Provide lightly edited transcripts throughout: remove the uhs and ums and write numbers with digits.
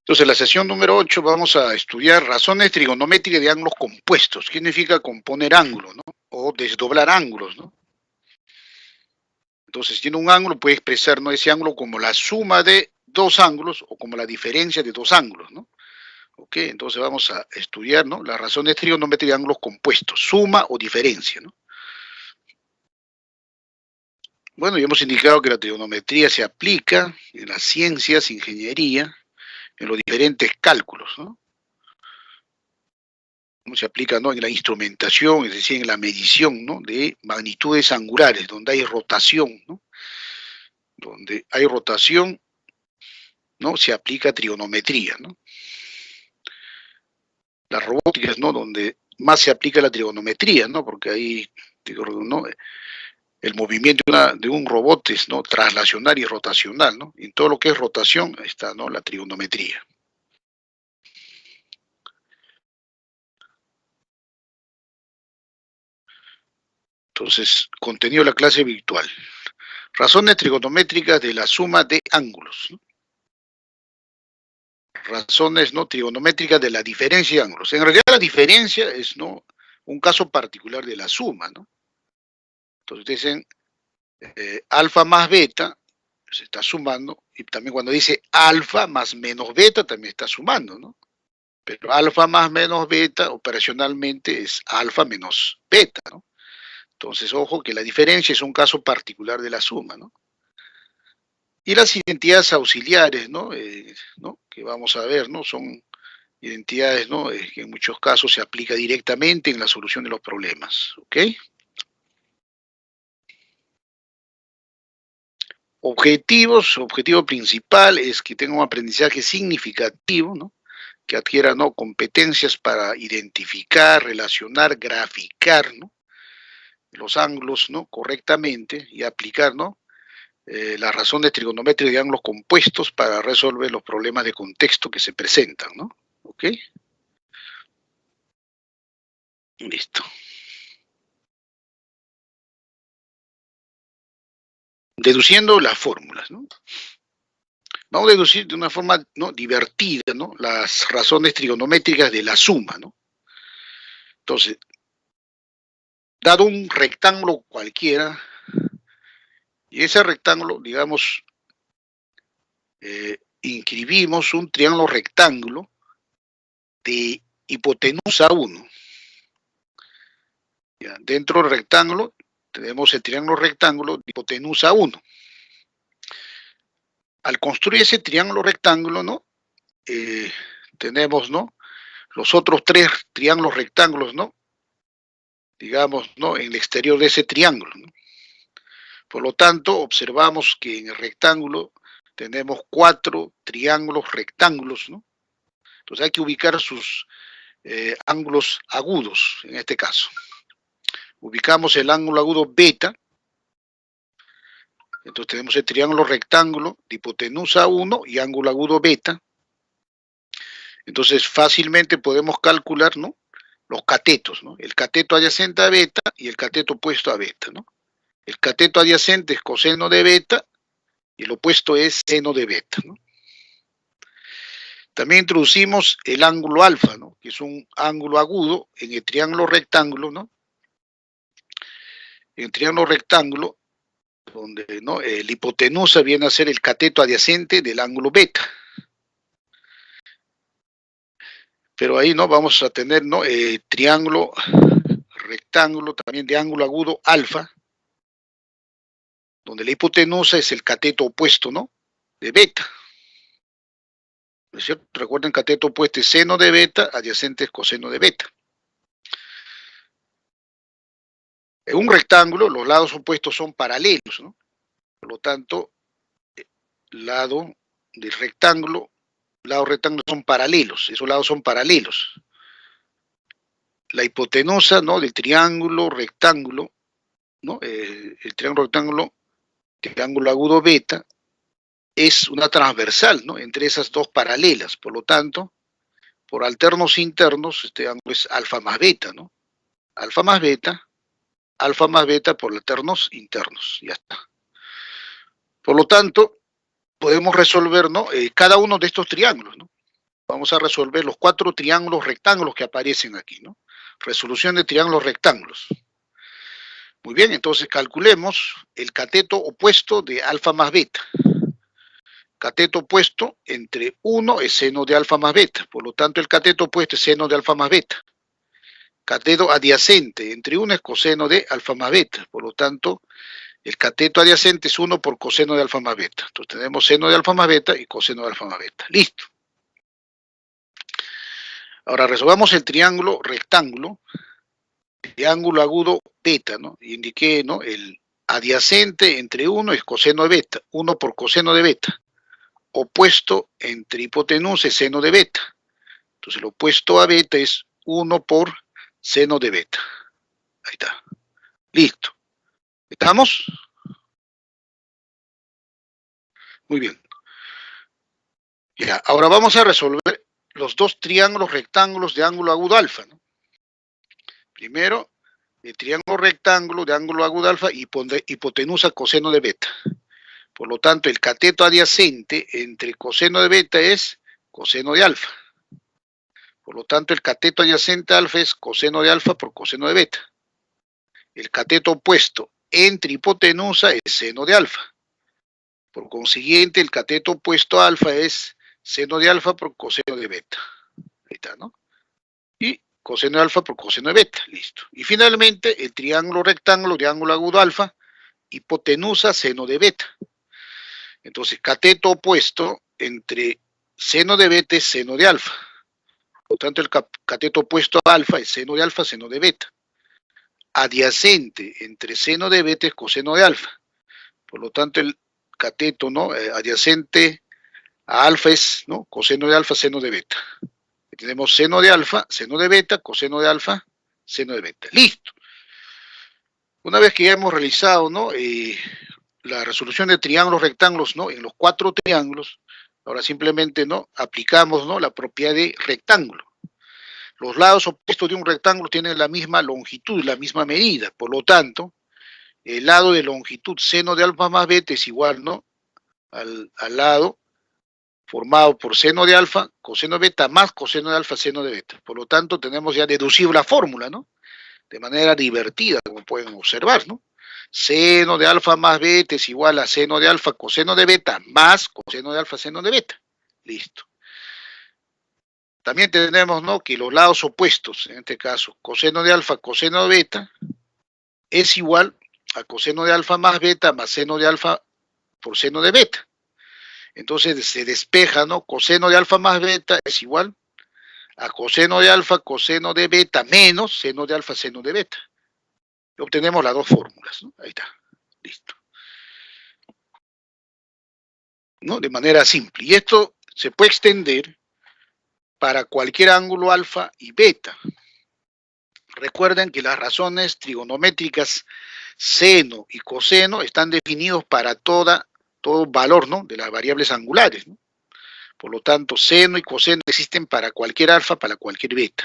Entonces, en la sesión número 8 vamos a estudiar razones trigonométricas de ángulos compuestos. ¿Qué significa componer ángulos, no? O desdoblar ángulos, ¿no? Entonces, si tiene un ángulo, puede expresar, ¿no?, ese ángulo como la suma de dos ángulos o como la diferencia de dos ángulos, ¿no? ¿Ok? Entonces vamos a estudiar, ¿no?, las razones trigonométricas de ángulos compuestos, suma o diferencia, ¿no? Bueno, ya hemos indicado que la trigonometría se aplica en las ciencias, ingeniería, en los diferentes cálculos, ¿no? Se aplica, ¿no?, en la instrumentación, es decir, en la medición, ¿no?, de magnitudes angulares, donde hay rotación, ¿no? Donde hay rotación, ¿no?, se aplica trigonometría, ¿no? Las robóticas, ¿no?, donde más se aplica la trigonometría, ¿no? Porque ahí, ¿no?, el movimiento de un robot es, ¿no?, traslacional y rotacional, ¿no? En todo lo que es rotación está, ¿no?, la trigonometría. Entonces, contenido de la clase virtual. Razones trigonométricas de la suma de ángulos, ¿no? Razones, ¿no?, trigonométricas de la diferencia de ángulos. En realidad la diferencia es, ¿no?, un caso particular de la suma, ¿no? Entonces dicen alfa más beta, se está sumando, y también cuando dice alfa más menos beta también está sumando, ¿no? Pero alfa más menos beta operacionalmente es alfa menos beta, ¿no? Entonces, ojo que la diferencia es un caso particular de la suma, ¿no? Y las identidades auxiliares, ¿no? Que vamos a ver, ¿no? Son identidades, ¿no?, que en muchos casos se aplica directamente en la solución de los problemas, ¿ok? Objetivos, su objetivo principal es que tenga un aprendizaje significativo, ¿no?, que adquiera, ¿no?, competencias para identificar, relacionar, graficar, ¿no?, los ángulos, ¿no?, correctamente y aplicar, ¿no?, las razones trigonométricas de ángulos compuestos para resolver los problemas de contexto que se presentan, ¿no? ¿Ok? Listo. Deduciendo las fórmulas, ¿no? Vamos a deducir de una forma, ¿no?, divertida, ¿no?, las razones trigonométricas de la suma, ¿no? Entonces, dado un rectángulo cualquiera, y ese rectángulo, digamos, inscribimos un triángulo rectángulo de hipotenusa 1. ¿Ya? Dentro del rectángulo tenemos el triángulo rectángulo de hipotenusa 1. Al construir ese triángulo rectángulo, ¿no?, tenemos, ¿no?, los otros tres triángulos rectángulos, ¿no?, digamos, ¿no?, en el exterior de ese triángulo, ¿no? Por lo tanto, observamos que en el rectángulo tenemos 4 triángulos rectángulos, ¿no? Entonces hay que ubicar sus ángulos agudos, en este caso. Ubicamos el ángulo agudo beta, entonces tenemos el triángulo rectángulo de hipotenusa 1 y ángulo agudo beta. Entonces fácilmente podemos calcular, ¿no?, los catetos, ¿no? El cateto adyacente a beta y el cateto opuesto a beta, ¿no? El cateto adyacente es coseno de beta y el opuesto es seno de beta, ¿no? También introducimos el ángulo alfa, ¿no?, que es un ángulo agudo en el triángulo rectángulo, ¿no? En el triángulo rectángulo, donde, ¿no?, el hipotenusa viene a ser el cateto adyacente del ángulo beta. Pero ahí, ¿no?, vamos a tener, ¿no?, triángulo rectángulo también de ángulo agudo alfa, donde la hipotenusa es el cateto opuesto, ¿no?, de beta. ¿No es cierto? Recuerden, cateto opuesto es seno de beta, adyacente es coseno de beta. En un rectángulo, los lados opuestos son paralelos, ¿no? Por lo tanto, lado del rectángulo, lados rectángulos son paralelos, esos lados son paralelos. La hipotenusa, ¿no?, del triángulo rectángulo, ¿no?, el triángulo rectángulo, triángulo agudo beta, es una transversal, ¿no?, entre esas dos paralelas. Por lo tanto, por alternos internos, este ángulo es alfa más beta, ¿no? Alfa más beta por alternos internos, ya está. Por lo tanto, podemos resolver, ¿no?, cada uno de estos triángulos, ¿no? Vamos a resolver los 4 triángulos rectángulos que aparecen aquí, ¿no? Resolución de triángulos rectángulos. Muy bien, entonces calculemos el cateto opuesto de alfa más beta. Cateto opuesto entre 1 es seno de alfa más beta, por lo tanto el cateto opuesto es seno de alfa más beta. Cateto adyacente entre 1 es coseno de alfa más beta, por lo tanto el cateto adyacente es 1 por coseno de alfa más beta. Entonces tenemos seno de alfa más beta y coseno de alfa más beta. Listo. Ahora resolvamos el triángulo rectángulo, triángulo agudo beta, ¿no? Indiqué, ¿no? El adyacente entre 1 es coseno de beta, 1 por coseno de beta. Opuesto entre hipotenusa es seno de beta. Entonces el opuesto a beta es 1 por seno de beta. Ahí está. Listo. ¿Estamos? Muy bien. Ya, ahora vamos a resolver los 2 triángulos rectángulos de ángulo agudo alfa, ¿no? Primero, el triángulo rectángulo de ángulo agudo alfa y hipotenusa coseno de beta. Por lo tanto, el cateto adyacente entre coseno de beta es coseno de alfa. Por lo tanto, el cateto adyacente a alfa es coseno de alfa por coseno de beta. El cateto opuesto entre hipotenusa es seno de alfa. Por consiguiente, el cateto opuesto a alfa es seno de alfa por coseno de beta. Ahí está, ¿no? Y coseno de alfa por coseno de beta, listo. Y finalmente, el triángulo rectángulo de ángulo agudo alfa, hipotenusa seno de beta. Entonces, cateto opuesto entre seno de beta es seno de alfa. Por lo tanto, el cateto opuesto a alfa es seno de alfa, seno de beta. Adyacente entre seno de beta es coseno de alfa. Por lo tanto, el cateto, ¿no? Adyacente a alfa es, ¿no? Coseno de alfa, seno de beta. Tenemos seno de alfa, seno de beta, coseno de alfa, seno de beta. Listo. Una vez que ya hemos realizado, ¿no? La resolución de triángulos rectángulos, ¿no? En los 4 triángulos, ahora simplemente, ¿no? Aplicamos, ¿no? La propiedad de rectángulo. Los lados opuestos de un rectángulo tienen la misma longitud, la misma medida. Por lo tanto, el lado de longitud seno de alfa más beta es igual, ¿no? Al lado formado por seno de alfa, coseno de beta, más coseno de alfa, seno de beta. Por lo tanto, tenemos ya deducible la fórmula, ¿no? De manera divertida, como pueden observar, ¿no? Seno de alfa más beta es igual a seno de alfa, coseno de beta, más coseno de alfa, seno de beta. Listo. También tenemos, ¿no? Que los lados opuestos, en este caso, coseno de alfa, coseno de beta, es igual a coseno de alfa más beta, más seno de alfa por seno de beta. Entonces se despeja, ¿no? Coseno de alfa más beta es igual a coseno de alfa, coseno de beta, menos seno de alfa, seno de beta. Y obtenemos las 2 fórmulas, ¿no? Ahí está, listo. ¿No? De manera simple. Y esto se puede extender para cualquier ángulo alfa y beta. Recuerden que las razones trigonométricas seno y coseno están definidos para todo valor, ¿no? De las variables angulares, ¿no? Por lo tanto, seno y coseno existen para cualquier alfa, para cualquier beta.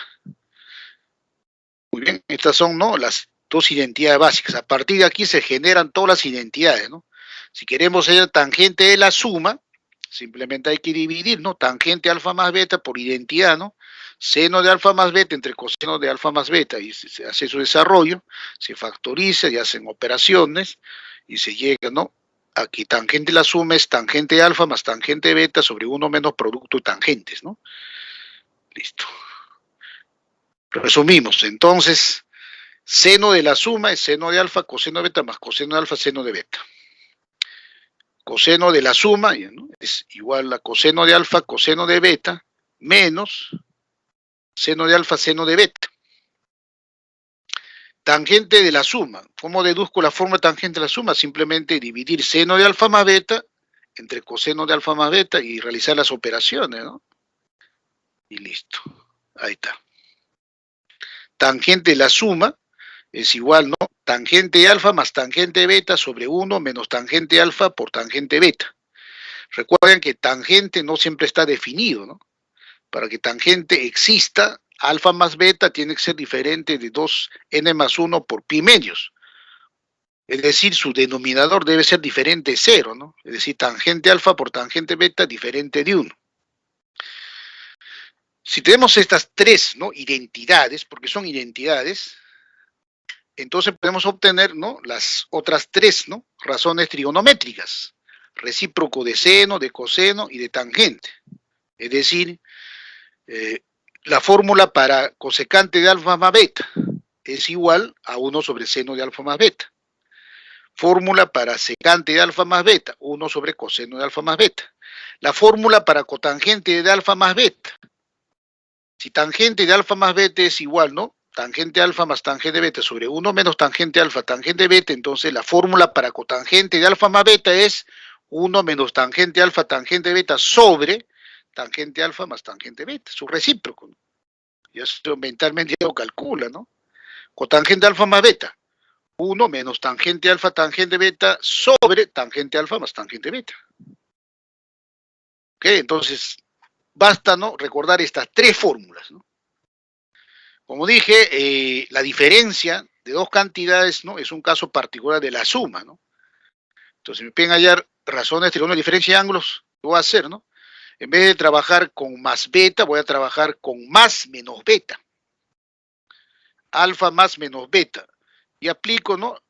Muy bien, estas son, ¿no? Las 2 identidades básicas. A partir de aquí se generan todas las identidades, ¿no? Si queremos ser tangente de la suma, simplemente hay que dividir, ¿no? Tangente alfa más beta por identidad, ¿no? Seno de alfa más beta entre coseno de alfa más beta, y se hace su desarrollo, se factoriza y hacen operaciones, y se llega, ¿no? Aquí tangente de la suma es tangente de alfa más tangente de beta sobre 1 menos producto de tangentes, ¿no? Listo. Resumimos, entonces, seno de la suma es seno de alfa, coseno de beta más coseno de alfa, seno de beta. Coseno de la suma, ¿no? Es igual a coseno de alfa, coseno de beta, menos seno de alfa, seno de beta. Tangente de la suma. ¿Cómo deduzco la forma tangente de la suma? Simplemente dividir seno de alfa más beta entre coseno de alfa más beta y realizar las operaciones, ¿no? Y listo. Ahí está. Tangente de la suma es igual, ¿no? Tangente de alfa más tangente de beta sobre 1 menos tangente alfa por tangente beta. Recuerden que tangente no siempre está definido, ¿no? Para que tangente exista, alfa más beta tiene que ser diferente de 2n más 1 por pi medios. Es decir, su denominador debe ser diferente de 0, ¿no? Es decir, tangente alfa por tangente beta diferente de 1. Si tenemos estas tres, ¿no?, identidades, porque son identidades, entonces podemos obtener, ¿no?, las otras tres, ¿no?, razones trigonométricas: recíproco de seno, de coseno y de tangente. Es decir, la fórmula para cosecante de alfa más beta es igual a 1 sobre seno de alfa más beta. Fórmula para secante de alfa más beta, 1 sobre coseno de alfa más beta. La fórmula para cotangente de alfa más beta. Si tangente de alfa más beta es igual, ¿no?, tangente alfa más tangente beta sobre 1 menos tangente alfa tangente beta, entonces la fórmula para cotangente de alfa más beta es 1 menos tangente alfa tangente beta sobre tangente alfa más tangente beta, su recíproco, ¿no? Y eso mentalmente ya lo calcula, ¿no? Cotangente alfa más beta, 1 menos tangente alfa tangente beta sobre tangente alfa más tangente beta. ¿Ok? Entonces, basta, ¿no?, recordar estas tres fórmulas, ¿no? Como dije, la diferencia de dos cantidades, ¿no?, es un caso particular de la suma, ¿no? Entonces, me pueden hallar razones de diferencia de ángulos, ¿qué voy a hacer, no? En vez de trabajar con más beta, voy a trabajar con más menos beta. Alfa más menos beta. Y aplico, ¿no?,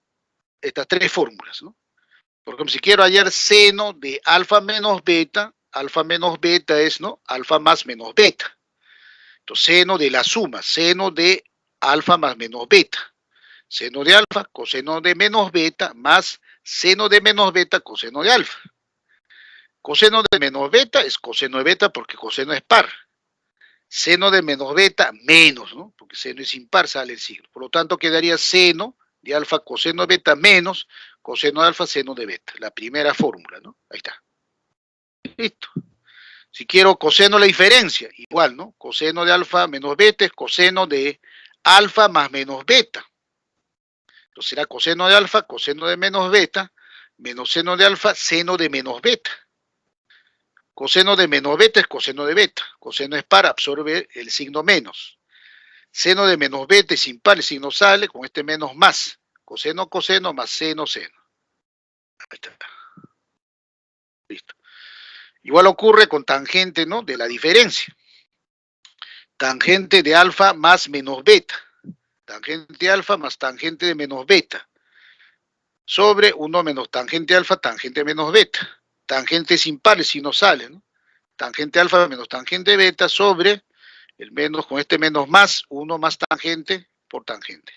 estas tres fórmulas, ¿no? Porque si quiero hallar seno de alfa menos beta es, ¿no?, alfa más menos beta. Entonces, seno de la suma, seno de alfa más menos beta. Seno de alfa, coseno de menos beta, más seno de menos beta, coseno de alfa. Coseno de menos beta es coseno de beta porque coseno es par. Seno de menos beta, menos, ¿no?, porque seno es impar, sale el signo. Por lo tanto, quedaría seno de alfa coseno de beta menos coseno de alfa seno de beta. La primera fórmula, ¿no? Ahí está. Listo. Si quiero coseno de la diferencia, igual, ¿no? Coseno de alfa menos beta es coseno de alfa más menos beta. Entonces será coseno de alfa, coseno de menos beta, menos seno de alfa, seno de menos beta. Coseno de menos beta es coseno de beta. Coseno es par, absorbe el signo menos. Seno de menos beta es impar, el signo sale, con este menos más. Coseno, coseno, más seno, seno. Ahí está. Listo. Igual ocurre con tangente, ¿no?, de la diferencia. Tangente de alfa más menos beta. Tangente de alfa más tangente de menos beta. Sobre 1 menos tangente alfa, tangente menos beta. Tangente es impar, el signo sale, ¿no? Tangente alfa menos tangente beta sobre el menos, con este menos más, 1 más tangente por tangente.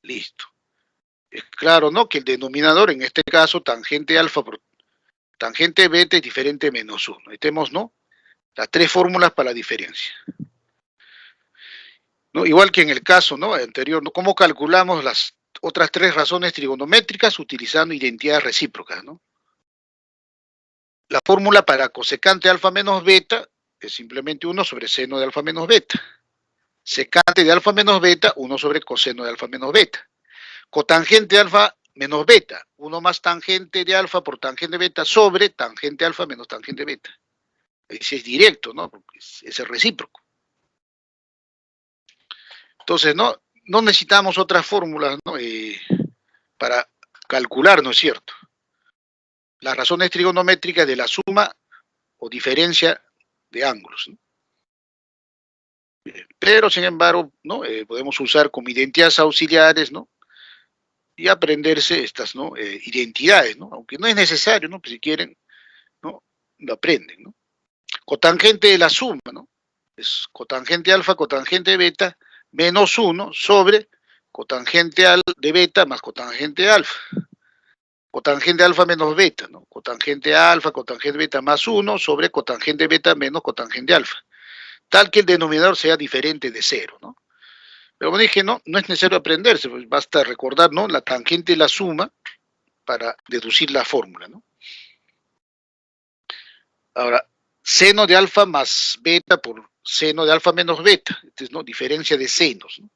Listo. Es claro, ¿no?, que el denominador, en este caso, tangente alfa por tangente beta es diferente de menos 1. Ahí tenemos, ¿no?, las tres fórmulas para la diferencia, ¿no? Igual que en el caso, ¿no?, anterior, ¿no?, ¿cómo calculamos las otras tres razones trigonométricas? Utilizando identidades recíprocas, ¿no? La fórmula para cosecante alfa menos beta es simplemente 1 sobre seno de alfa menos beta. Secante de alfa menos beta, 1 sobre coseno de alfa menos beta. Cotangente de alfa menos beta, 1 más tangente de alfa por tangente beta sobre tangente alfa menos tangente beta. Ese es directo, ¿no?, porque es el recíproco. Entonces, no necesitamos otras fórmulas, ¿no?, para calcular, ¿no es cierto?, las razones trigonométricas de la suma o diferencia de ángulos, ¿no? Pero, sin embargo, ¿no?, podemos usar como identidades auxiliares, ¿no?, y aprenderse estas, ¿no?, identidades, ¿no?, aunque no es necesario, ¿no?, pues si quieren, ¿no?, lo aprenden, ¿no? Cotangente de la suma, ¿no?, es cotangente alfa, cotangente beta, menos 1 sobre cotangente de beta más cotangente alfa. Cotangente alfa menos beta, ¿no? Cotangente alfa, cotangente beta más 1 sobre cotangente beta menos cotangente alfa. Tal que el denominador sea diferente de 0, ¿no? Pero como dije, no es necesario aprenderse, pues basta recordar, ¿no?, la tangente y la suma para deducir la fórmula, ¿no? Ahora, seno de alfa más beta por seno de alfa menos beta, entonces, ¿no?, diferencia de senos, ¿no?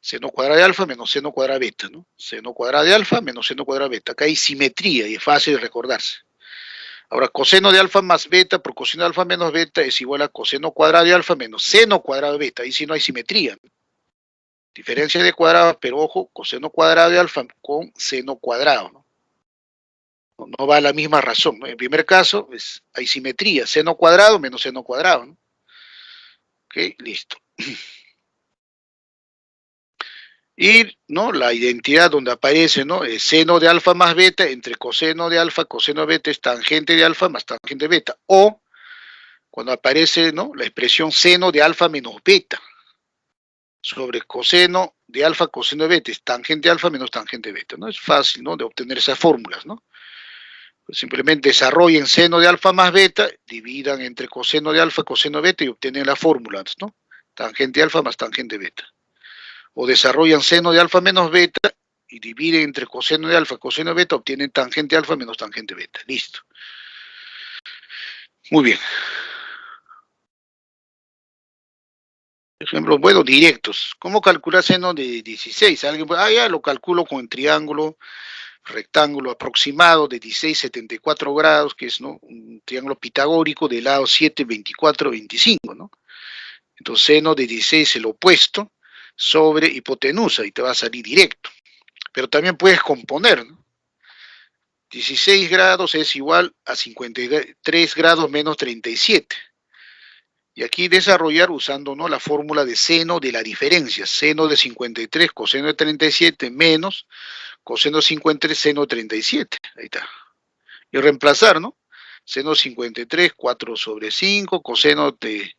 Seno cuadrado de alfa menos seno cuadrado beta, ¿no? Seno cuadrado de alfa menos seno cuadrado beta. Acá hay simetría y es fácil de recordarse. Ahora, coseno de alfa más beta por coseno de alfa menos beta es igual a coseno cuadrado de alfa menos seno cuadrado de beta. Ahí sí no hay simetría, ¿no? Diferencia de cuadrados, pero ojo, coseno cuadrado de alfa con seno cuadrado, ¿no? No va a la misma razón, ¿no? En el primer caso hay simetría, seno cuadrado menos seno cuadrado, ¿no? Ok, listo. Y, ¿no? La identidad donde aparece, ¿no? El seno de alfa más beta entre coseno de alfa, coseno de beta es tangente de alfa más tangente de beta. O cuando aparece, ¿no? La expresión seno de alfa menos beta sobre coseno de alfa, coseno de beta, es tangente alfa menos tangente beta, ¿no? Es fácil, ¿no? De obtener esas fórmulas, ¿no? Pues simplemente desarrollen seno de alfa más beta, dividan entre coseno de alfa, coseno de beta y obtienen las fórmulas, ¿no? Tangente alfa más tangente beta. O desarrollan seno de alfa menos beta y dividen entre coseno de alfa, coseno de beta, obtienen tangente alfa menos tangente beta. Listo. Muy bien. Ejemplos, bueno, directos. ¿Cómo calcular seno de 16? Alguien puede, ya lo calculo con el triángulo rectángulo aproximado de 16, 74 grados, que es, ¿no? Un triángulo pitagórico de lado 7, 24, 25, ¿no? Entonces, seno de 16 es el opuesto sobre hipotenusa y te va a salir directo. Pero también puedes componer, ¿no? 16 grados es igual a 53 grados menos 37. Y aquí desarrollar usando, ¿no? La fórmula de seno de la diferencia. Seno de 53, coseno de 37 menos coseno de 53, seno de 37. Ahí está. Y reemplazar, ¿no? Seno de 53, 4 sobre 5, coseno de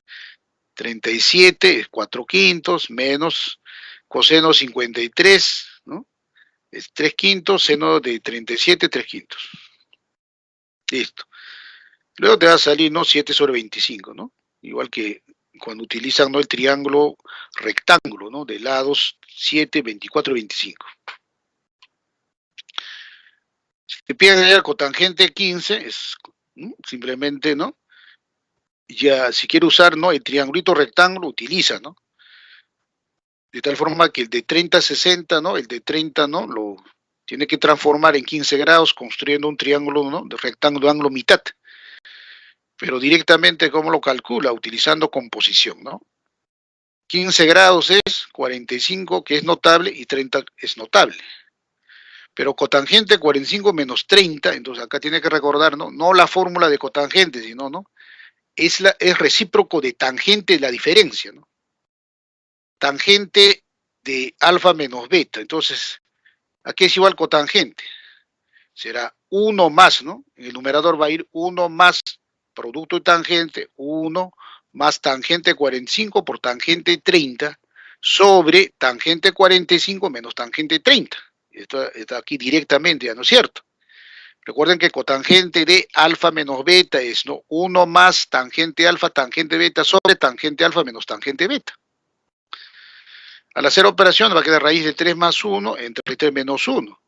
37 es 4 quintos, menos coseno de 53, ¿no? Es 3 quintos, seno de 37, 3 quintos. Listo. Luego te va a salir, ¿no? 7 sobre 25, ¿no? Igual que cuando utilizan, ¿no? El triángulo rectángulo, ¿no? De lados 7, 24 y 25. Si te piden el cotangente 15, es, ¿no? Simplemente, ¿no? Ya, si quiere usar, ¿no? El triangulito rectángulo, utiliza, ¿no? De tal forma que el de 30 a 60, ¿no? El de 30, ¿no? Lo tiene que transformar en 15 grados construyendo un triángulo, ¿no? De rectángulo de ángulo mitad. Pero directamente, ¿cómo lo calcula? Utilizando composición, ¿no? 15 grados es 45, que es notable, y 30 es notable. Pero cotangente 45 menos 30, entonces acá tiene que recordar, ¿no? No la fórmula de cotangente, sino, ¿no? Es recíproco de tangente de la diferencia, ¿no? Tangente de alfa menos beta. Entonces, aquí es igual cotangente. Será 1 más, ¿no? En el numerador va a ir 1 más producto de tangente, 1 más tangente 45 por tangente 30 sobre tangente 45 menos tangente 30. Esto está aquí directamente, ¿ya no es cierto? Recuerden que cotangente de alfa menos beta es, ¿no? 1 más tangente alfa, tangente beta sobre tangente alfa menos tangente beta. Al hacer operación va a quedar raíz de 3 más 1 entre 3 menos 1.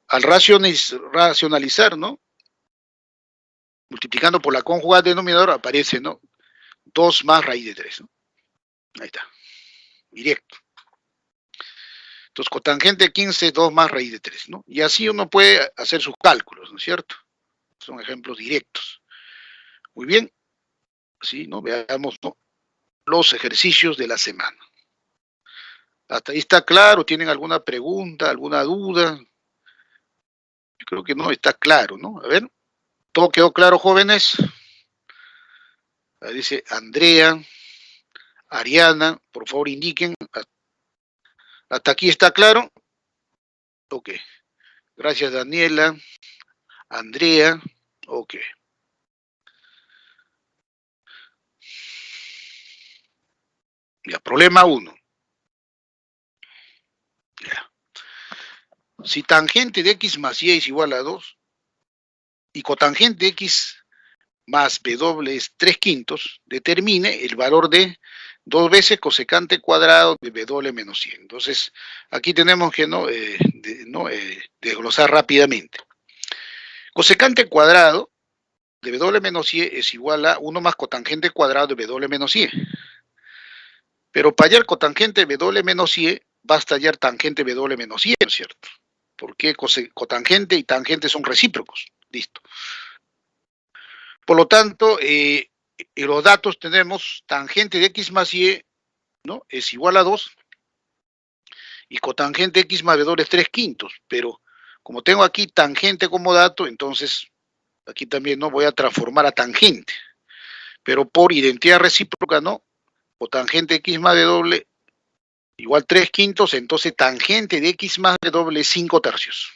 Al racionalizar, ¿no? Multiplicando por la conjugada denominador aparece, ¿no? 2 más raíz de 3, ¿no? Ahí está. Directo. Entonces, cotangente 15 es 2 más raíz de 3, ¿no? Y así uno puede hacer sus cálculos, ¿no es cierto? Son ejemplos directos. Muy bien. Así, ¿no? Veamos, ¿no? Los ejercicios de la semana. ¿Hasta ahí está claro? ¿Tienen alguna pregunta, alguna duda? Yo creo que no, está claro, ¿no? A ver, ¿todo quedó claro, jóvenes? Ahí dice Andrea, Ariana, por favor indiquen. ¿Hasta aquí está claro? Ok. Gracias, Daniela. Andrea. Ok. Ya, problema 1. Ya. Si tangente de x más y es igual a 2 y cotangente de x más w es 3 quintos, determine el valor de 2 veces cosecante cuadrado de w menos 100. Entonces, aquí tenemos que desglosar rápidamente. Cosecante cuadrado de w menos y es igual a 1 más cotangente cuadrado de w menos y. Pero para hallar cotangente de w menos y, basta hallar tangente de w menos y, ¿no es cierto? Porque cotangente y tangente son recíprocos. Listo. Por lo tanto, en los datos tenemos tangente de x más y, ¿no? Es igual a 2. Y cotangente de x más w es 3 quintos. Pero como tengo aquí tangente como dato, entonces aquí también no voy a transformar a tangente. Pero por identidad recíproca, ¿no? cotangente de x más w igual 3/5, entonces tangente de x más w es 5/3.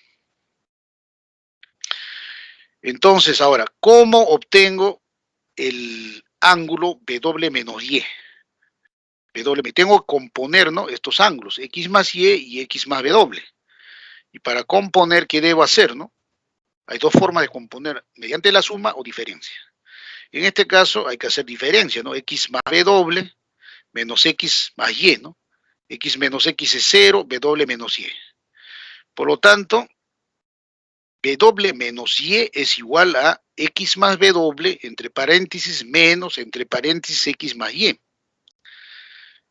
Entonces, ahora, ¿cómo obtengo el ángulo W menos Y? W, tengo que componer, ¿no?, estos ángulos, X más Y X más W. Y para componer, ¿qué debo hacer, no? Hay dos formas de componer, mediante la suma o diferencia. En este caso hay que hacer diferencia, ¿no? X más W menos X más Y, ¿no? X menos X es 0, W menos Y. Por lo tanto, W menos Y es igual a X más W, entre paréntesis, menos, entre paréntesis, X más Y.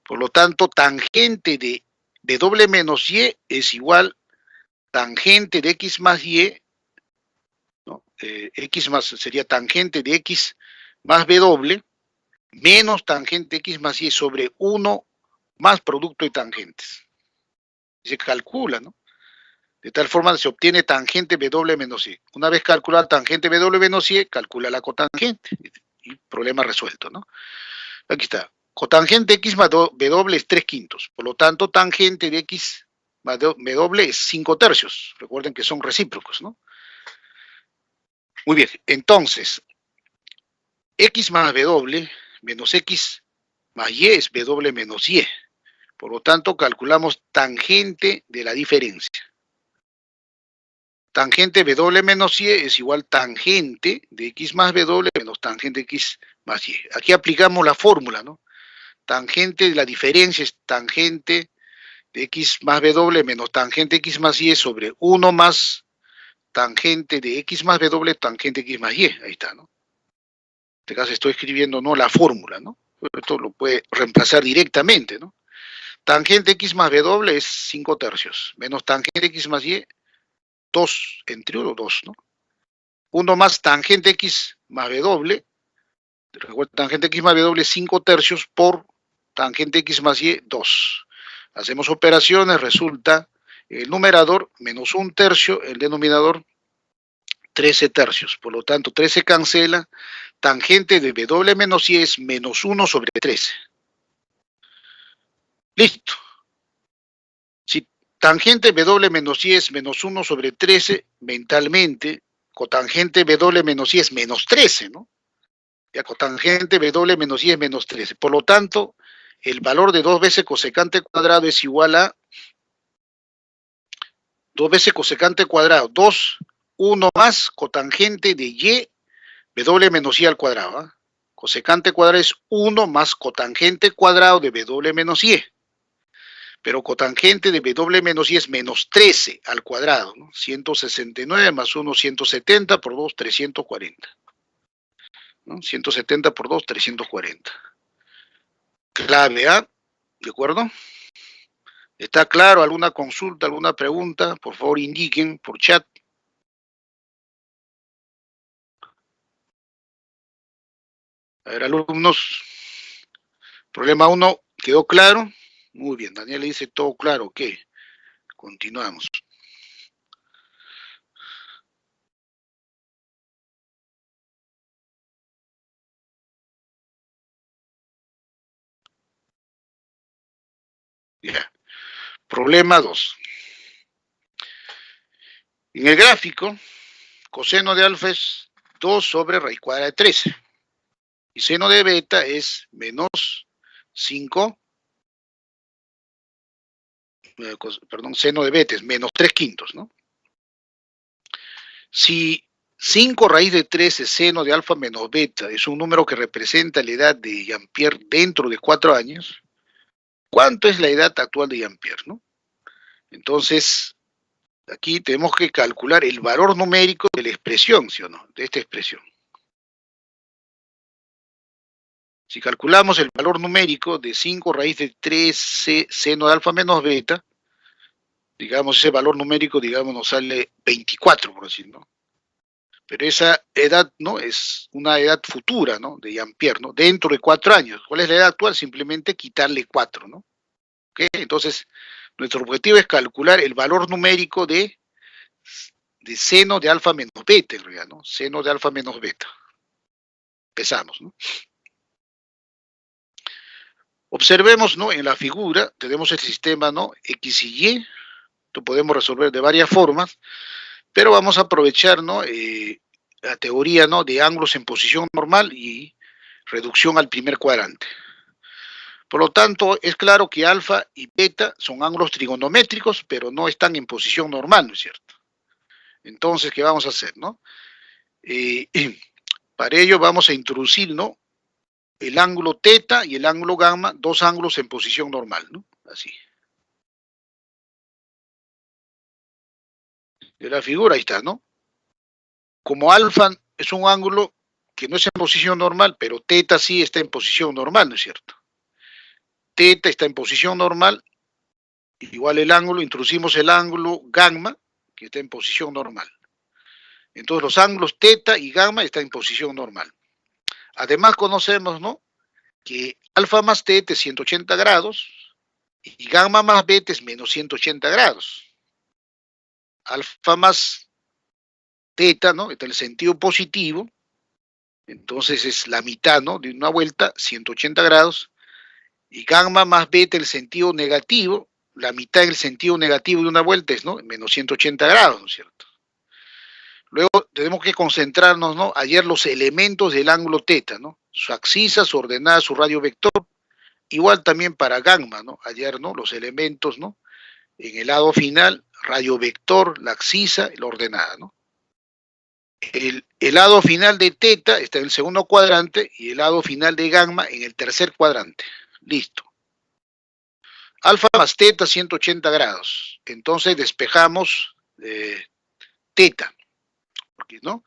Por lo tanto, tangente de W menos Y es igual tangente de X más Y, ¿no? X más sería tangente de X más W, menos tangente de X más Y sobre 1 más producto de tangentes. Se calcula, ¿no? De tal forma que se obtiene tangente W menos Y. Una vez calculada tangente W menos Y, calcula la cotangente. Y problema resuelto, ¿no? Aquí está. Cotangente X más W es 3/5. Por lo tanto, tangente de X más W es 5/3. Recuerden que son recíprocos, ¿no? Muy bien. Entonces, X más W menos X más Y es W menos Y. Por lo tanto, calculamos tangente de la diferencia. Tangente W menos Y es igual tangente de X más W menos tangente de X más Y. Aquí aplicamos la fórmula, ¿no? Tangente de la diferencia es tangente de X más W menos tangente de X más Y sobre 1 más tangente de X más W tangente de X más Y. Ahí está, ¿no? En este caso estoy escribiendo no la fórmula, ¿no? Esto lo puede reemplazar directamente, ¿no? Tangente X más W es 5/3, menos tangente X más Y, 2, entre 1, 2, ¿no? 1 más tangente X más W, recuerda, tangente X más W es 5/3 por tangente X más Y, 2. Hacemos operaciones, resulta el numerador menos 1/3, el denominador 13/3. Por lo tanto, 13 cancela, tangente de W menos Y es menos 1 sobre 13. Listo. Si tangente W menos Y es menos 1 sobre 13, mentalmente, cotangente W menos Y es menos 13, ¿no? Ya cotangente W menos Y es menos 13. Por lo tanto, el valor de 2 veces cosecante cuadrado es igual a 2 veces cosecante cuadrado, 2, 1 más cotangente de Y, W menos Y al cuadrado. ¿Eh? Cosecante cuadrado es 1 más cotangente cuadrado de W menos Y. Pero cotangente de W menos Y es menos 13 al cuadrado, ¿no? 169 más 1, 170 por 2, 340. ¿No? 170 por 2, 340. Clave A, ¿de acuerdo? ¿Está claro? ¿Alguna consulta, alguna pregunta? Por favor indiquen por chat. A ver, alumnos. Problema 1, ¿quedó claro? Muy bien, Daniel le dice todo claro, ok. Continuamos. Ya. Problema 2. En el gráfico, coseno de alfa es 2 sobre raíz cuadrada de 13. Y seno de beta es menos 5, perdón, seno de beta es menos 3/5, ¿no? Si 5 raíz de 13 seno de alfa menos beta es un número que representa la edad de Jean-Pierre dentro de 4 años, ¿cuánto es la edad actual de Jean-Pierre, no? Entonces, aquí tenemos que calcular el valor numérico de la expresión, ¿sí o no? De esta expresión. Si calculamos el valor numérico de 5 raíz de 13 seno de alfa menos beta, digamos, ese valor numérico, digamos, nos sale 24, por decir, ¿no? Pero esa edad, ¿no? Es una edad futura, ¿no? De Jean-Pierre, ¿no? Dentro de 4 años. ¿Cuál es la edad actual? Simplemente quitarle 4, ¿no? ¿Ok? Entonces, nuestro objetivo es calcular el valor numérico de seno de alfa menos beta, en realidad, ¿no? Seno de alfa menos beta. Empezamos, ¿no? Observemos, ¿no? En la figura tenemos el sistema, ¿no? X y Y. Lo podemos resolver de varias formas, pero vamos a aprovechar, ¿no? La teoría, ¿no? De ángulos en posición normal y reducción al primer cuadrante. Por lo tanto, es claro que alfa y beta son ángulos trigonométricos, pero no están en posición normal, ¿no es cierto? Entonces, ¿qué vamos a hacer, no? Para ello vamos a introducir, ¿no? El ángulo teta y el ángulo gamma, dos ángulos en posición normal, ¿no? Así. De la figura, ahí está, ¿no? Como alfa es un ángulo que no es en posición normal, pero teta sí está en posición normal, ¿no es cierto? Teta está en posición normal, igual el ángulo, introducimos el ángulo gamma, que está en posición normal. Entonces los ángulos teta y gamma están en posición normal. Además conocemos, ¿no? Que alfa más teta es 180 grados y gamma más beta es menos 180 grados. Alfa más teta, ¿no? Está en el sentido positivo, entonces es la mitad, ¿no? De una vuelta, 180 grados, y gamma más beta en el sentido negativo, la mitad en el sentido negativo de una vuelta es, ¿no? Menos 180 grados, ¿no es cierto? Luego tenemos que concentrarnos, ¿no? Hallar los elementos del ángulo teta, ¿no? Su axis, su ordenada, su radio vector. Igual también para gamma, ¿no? Hallar, ¿no? Los elementos, ¿no? En el lado final, radio vector, la axis, la ordenada, ¿no? El lado final de teta está en el segundo cuadrante y el lado final de gamma en el tercer cuadrante. Listo. Alfa más teta, 180 grados. Entonces despejamos teta, porque, ¿no?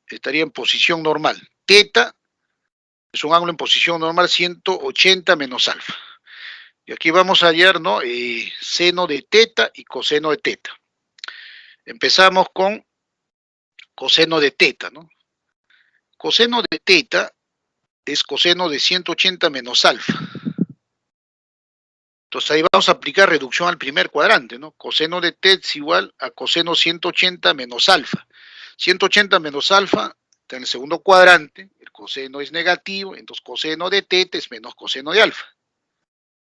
Estaría en posición normal. Teta es un ángulo en posición normal, 180 menos alfa. Y aquí vamos a hallar, ¿no? Seno de teta y coseno de teta. Empezamos con coseno de teta, ¿no? Coseno de teta es coseno de 180 menos alfa. Entonces ahí vamos a aplicar reducción al primer cuadrante, ¿no? Coseno de teta es igual a coseno 180 menos alfa. 180 menos alfa está en el segundo cuadrante, el coseno es negativo, entonces coseno de teta es menos coseno de alfa.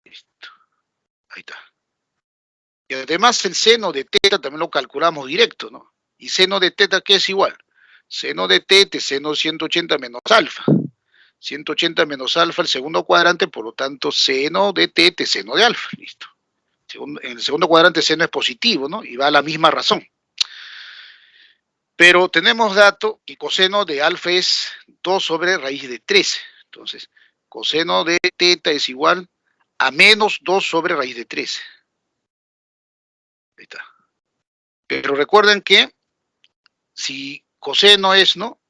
Listo. Ahí está. Y además el seno de teta también lo calculamos directo, ¿no? ¿Y seno de teta qué es igual? Seno de teta es seno de 180 menos alfa. 180 menos alfa el segundo cuadrante, por lo tanto seno de teta es seno de alfa. Listo. En el segundo cuadrante seno es positivo, ¿no? Y va a la misma razón. Pero tenemos dato que coseno de alfa es 2 sobre raíz de 13. Entonces, coseno de teta es igual a menos 2 sobre raíz de 13. Ahí está. Pero recuerden que si coseno es, ¿no?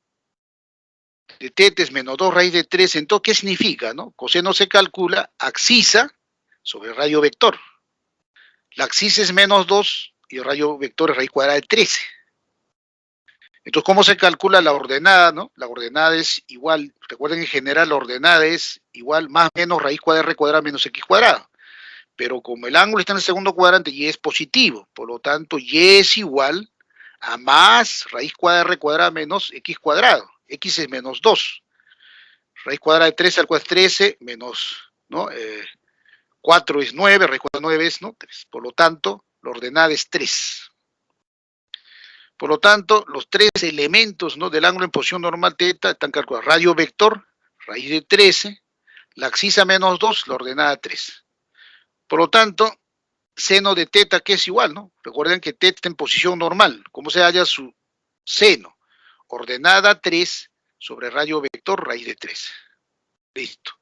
De teta es menos 2 raíz de 13, entonces, ¿qué significa, no? Coseno se calcula axisa sobre radio vector. La axis es menos 2 y el radio vector es raíz cuadrada de 13. Entonces, ¿cómo se calcula la ordenada, no? La ordenada es igual, recuerden en general la ordenada es igual más menos raíz cuadrada de r cuadrada menos x cuadrado. Pero como el ángulo está en el segundo cuadrante y es positivo, por lo tanto y es igual a más raíz cuadrada de r cuadrada menos x cuadrado. X es menos 2. Raíz cuadrada de 13 al cuadrado es 13 menos, ¿no? 4 es 9, raíz cuadrada de 9 es, ¿no? 3. Por lo tanto, la ordenada es 3. Por lo tanto, los tres elementos, ¿no? Del ángulo en posición normal teta están calculados. Radio vector, raíz de 13, la axis menos 2, la ordenada 3. Por lo tanto, seno de teta, que es igual, ¿no? Recuerden que teta está en posición normal. ¿Cómo se halla su seno? Ordenada 3 sobre radio vector, raíz de 3. Listo.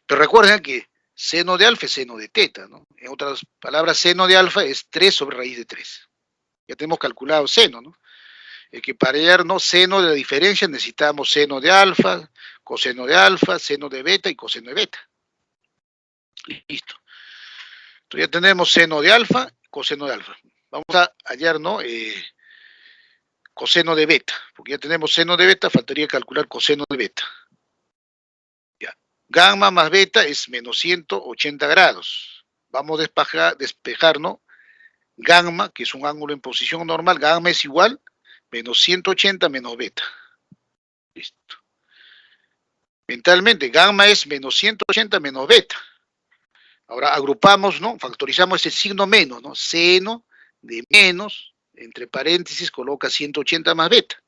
Pero recuerden que seno de alfa es seno de teta, ¿no? En otras palabras, seno de alfa es 3 sobre raíz de 3. Ya tenemos calculado seno, ¿no? Que para hallar, ¿no? Seno de la diferencia necesitamos seno de alfa, seno de beta y coseno de beta. Listo. Entonces ya tenemos seno de alfa, coseno de alfa. Vamos a hallar, ¿no? Coseno de beta, porque ya tenemos seno de beta, faltaría calcular coseno de beta. Ya. Gamma más beta es menos 180 grados. Vamos a despejar, ¿no? Gamma, que es un ángulo en posición normal, gamma es igual menos 180 menos beta. Listo. Mentalmente, gamma es menos 180 menos beta. Ahora agrupamos, ¿no? Factorizamos ese signo menos, ¿no? Seno de menos, entre paréntesis, coloca 180 más beta.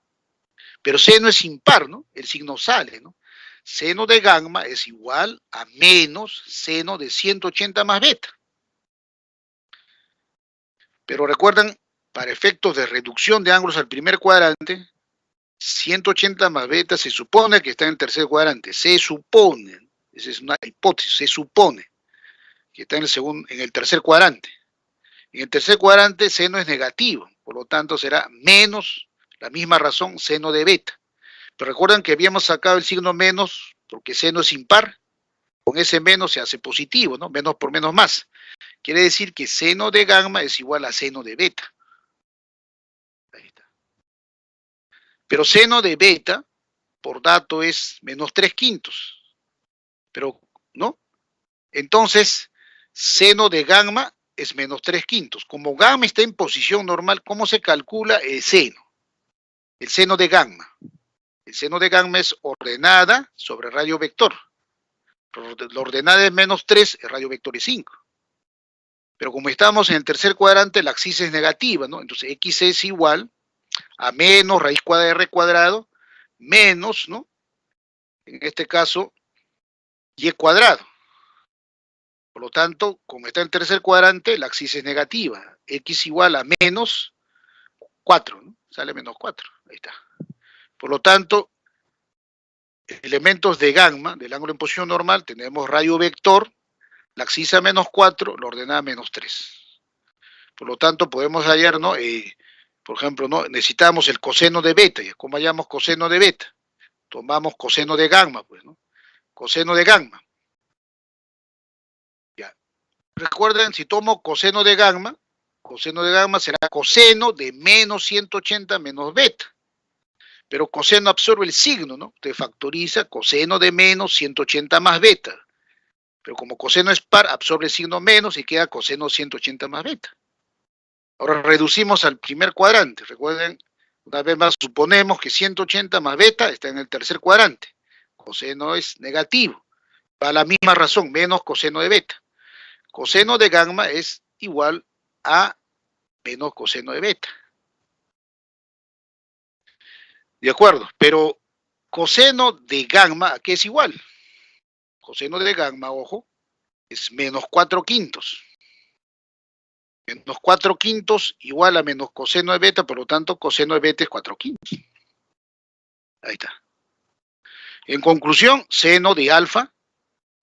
Pero seno es impar, ¿no? El signo sale, ¿no? Seno de gamma es igual a menos seno de 180 más beta. Pero recuerdan, para efectos de reducción de ángulos al primer cuadrante, 180 más beta se supone que está en el tercer cuadrante. Se supone, esa es una hipótesis, se supone que está en el tercer cuadrante. En el tercer cuadrante seno es negativo, por lo tanto será menos, la misma razón, seno de beta. Pero recuerdan que habíamos sacado el signo menos porque seno es impar. Con ese menos se hace positivo, ¿no? Menos por menos más. Quiere decir que seno de gamma es igual a seno de beta. Ahí está. Pero seno de beta, por dato, es menos 3/5. Pero, ¿no? Entonces, seno de gamma es menos 3/5. Como gamma está en posición normal, ¿cómo se calcula el seno? El seno de gamma. El seno de gamma es ordenada sobre radio vector. La ordenada es menos 3, el radio vector es 5. Pero como estamos en el tercer cuadrante, la axis es negativa, ¿no? Entonces x es igual a menos raíz cuadrada de r cuadrado, menos, ¿no? En este caso, y cuadrado. Por lo tanto, como está en el tercer cuadrante, la axis es negativa. X igual a menos 4, ¿no? Sale menos 4. Ahí está. Por lo tanto, elementos de gamma, del ángulo en posición normal, tenemos radio vector, la axis a menos 4, la ordenada menos 3. Por lo tanto, podemos hallar, ¿no? Por ejemplo, ¿no? Necesitamos el coseno de beta. ¿Cómo hallamos coseno de beta? Tomamos coseno de gamma, pues, ¿no? Coseno de gamma. Ya. Recuerden, si tomo coseno de gamma será coseno de menos 180 menos beta. Pero coseno absorbe el signo, ¿no? Te factoriza coseno de menos 180 más beta. Pero como coseno es par, absorbe el signo menos y queda coseno 180 más beta. Ahora reducimos al primer cuadrante. Recuerden, una vez más, suponemos que 180 más beta está en el tercer cuadrante. Coseno es negativo. Va a la misma razón, menos coseno de beta. Coseno de gamma es igual a menos coseno de beta. De acuerdo, pero coseno de gamma, ¿a qué es igual? Coseno de gamma, ojo, es menos 4/5. Menos 4/5 igual a menos coseno de beta, por lo tanto, coseno de beta es 4/5. Ahí está. En conclusión, seno de alfa,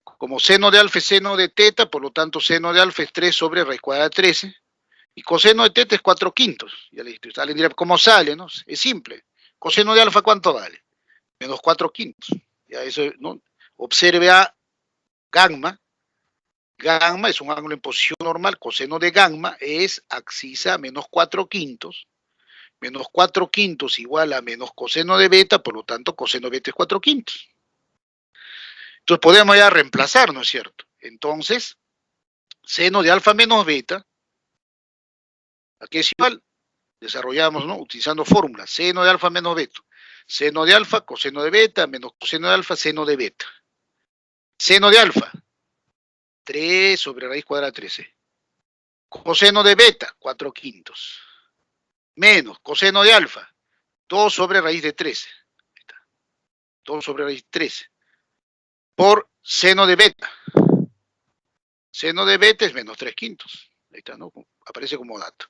como seno de alfa es seno de teta, por lo tanto, seno de alfa es 3 sobre raíz cuadrada de 13, y coseno de teta es 4/5. Ya listo. Alguien dirá, ¿cómo sale? ¿No? Es simple. Coseno de alfa, ¿cuánto vale? Menos 4/5. Ya eso, ¿no? Observe a gamma. Gamma es un ángulo en posición normal. Coseno de gamma es axis menos 4/5. Menos 4/5 igual a menos coseno de beta, por lo tanto, coseno de beta es 4/5. Entonces podemos ya reemplazar, ¿no es cierto? Entonces, seno de alfa menos beta, aquí es igual, desarrollamos, ¿no? Utilizando fórmulas, seno de alfa menos beta. Seno de alfa, coseno de beta, menos coseno de alfa, seno de beta. Seno de alfa, 3 sobre raíz cuadrada de 13. Coseno de beta, 4/5. Menos coseno de alfa, 2 sobre raíz de 13. Ahí está. 2 sobre raíz de 13. Por seno de beta. Seno de beta es menos 3/5. Ahí está, ¿no? Aparece como dato.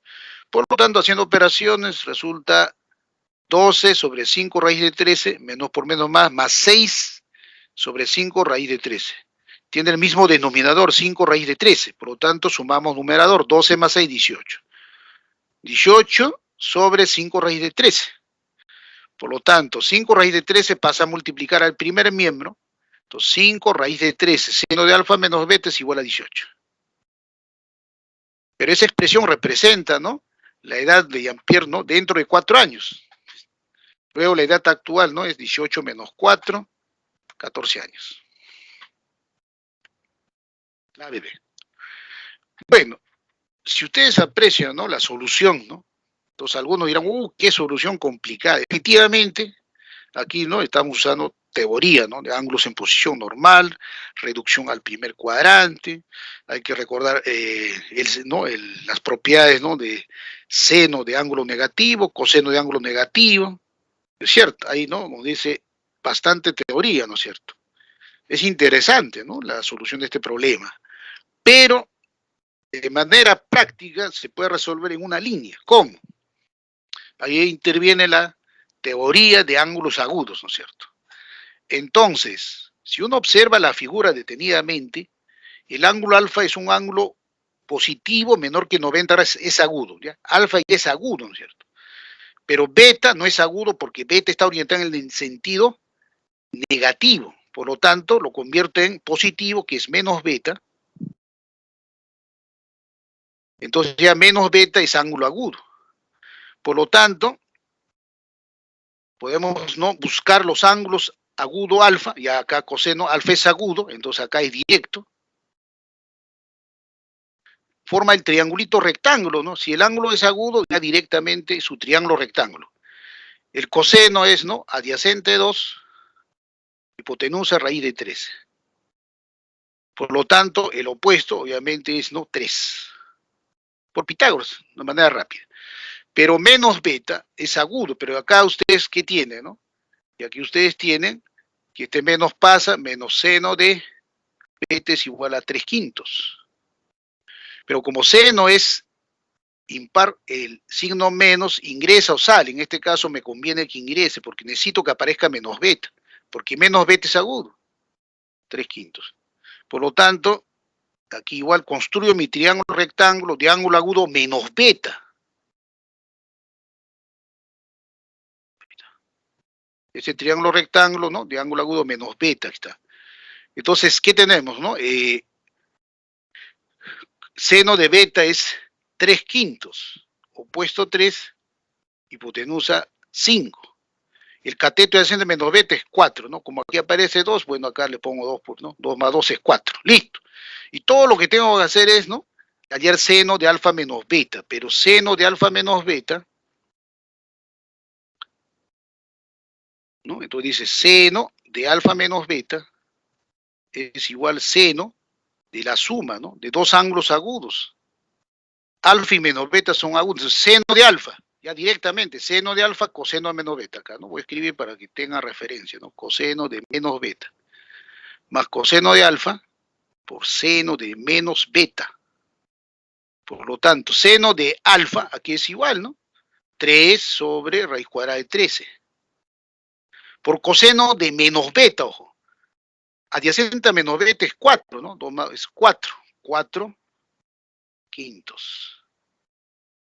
Por lo tanto, haciendo operaciones, resulta 12 sobre 5 raíz de 13, menos por menos más 6 sobre 5 raíz de 13. Tiene el mismo denominador, 5 raíz de 13. Por lo tanto, sumamos numerador, 12 más 6, 18. 18 sobre 5 raíz de 13. Por lo tanto, 5 raíz de 13 pasa a multiplicar al primer miembro. Entonces, 5 raíz de 13, seno de alfa menos beta es igual a 18. Pero esa expresión representa, ¿no?, la edad de Jean-Pierre, ¿no?, dentro de 4 años. Luego la edad actual, ¿no?, es 18 menos 4, 14 años. La bebé. Bueno, si ustedes aprecian, ¿no?, la solución, ¿no?, entonces algunos dirán, qué solución complicada. Efectivamente, aquí, ¿no?, estamos usando teoría, ¿no? De ángulos en posición normal, reducción al primer cuadrante. Hay que recordar las propiedades, ¿no? De seno de ángulo negativo, coseno de ángulo negativo. Es cierto, ahí, ¿no? Nos dice bastante teoría, ¿no es cierto? Es interesante, ¿no? La solución de este problema. Pero de manera práctica se puede resolver en una línea. ¿Cómo? Ahí interviene la teoría de ángulos agudos, ¿no es cierto? Entonces, si uno observa la figura detenidamente, el ángulo alfa es un ángulo positivo menor que 90 grados, es agudo, ¿ya? Alfa es agudo, ¿no es cierto? Pero beta no es agudo porque beta está orientada en el sentido negativo. Por lo tanto, lo convierte en positivo, que es menos beta. Entonces ya menos beta es ángulo agudo. Por lo tanto, podemos no buscar los ángulos agudo alfa, ya acá coseno alfa es agudo, entonces acá es directo. Forma el triangulito rectángulo, ¿no? Si el ángulo es agudo, ya directamente su triángulo rectángulo. El coseno es, ¿no? Adyacente 2, hipotenusa raíz de 13. Por lo tanto, el opuesto obviamente es, ¿no? 3. Por Pitágoras, de manera rápida. Pero menos beta es agudo, pero acá ustedes, ¿qué tienen, no? Y aquí ustedes tienen que este menos pasa, menos seno de beta es igual a 3/5. Pero como seno es impar, el signo menos ingresa o sale. En este caso me conviene que ingrese porque necesito que aparezca menos beta, porque menos beta es agudo, 3/5. Por lo tanto, aquí igual construyo mi triángulo rectángulo de ángulo agudo menos beta. Ese triángulo rectángulo, ¿no? De ángulo agudo menos beta, está. Entonces, ¿qué tenemos, no? Seno de beta es 3/5, opuesto 3, hipotenusa 5. El cateto de seno de menos beta es 4, ¿no? Como aquí aparece 2, bueno, acá le pongo 2, ¿no? 2 más 2 es 4, listo. Y todo lo que tengo que hacer es, ¿no? Hallar seno de alfa menos beta, pero seno de alfa menos beta, ¿no? Entonces dice seno de alfa menos beta es igual seno de la suma, ¿no? De dos ángulos agudos. Alfa y menos beta son agudos. Entonces, seno de alfa, ya directamente, seno de alfa, coseno de menos beta. Acá, ¿no? Voy a escribir para que tenga referencia, ¿no? Coseno de menos beta, más coseno de alfa por seno de menos beta. Por lo tanto, seno de alfa, aquí es igual, ¿no? 3 sobre raíz cuadrada de 13. Por coseno de menos beta, ojo. Adyacente a menos beta es 4, ¿no? Es 4. 4/5.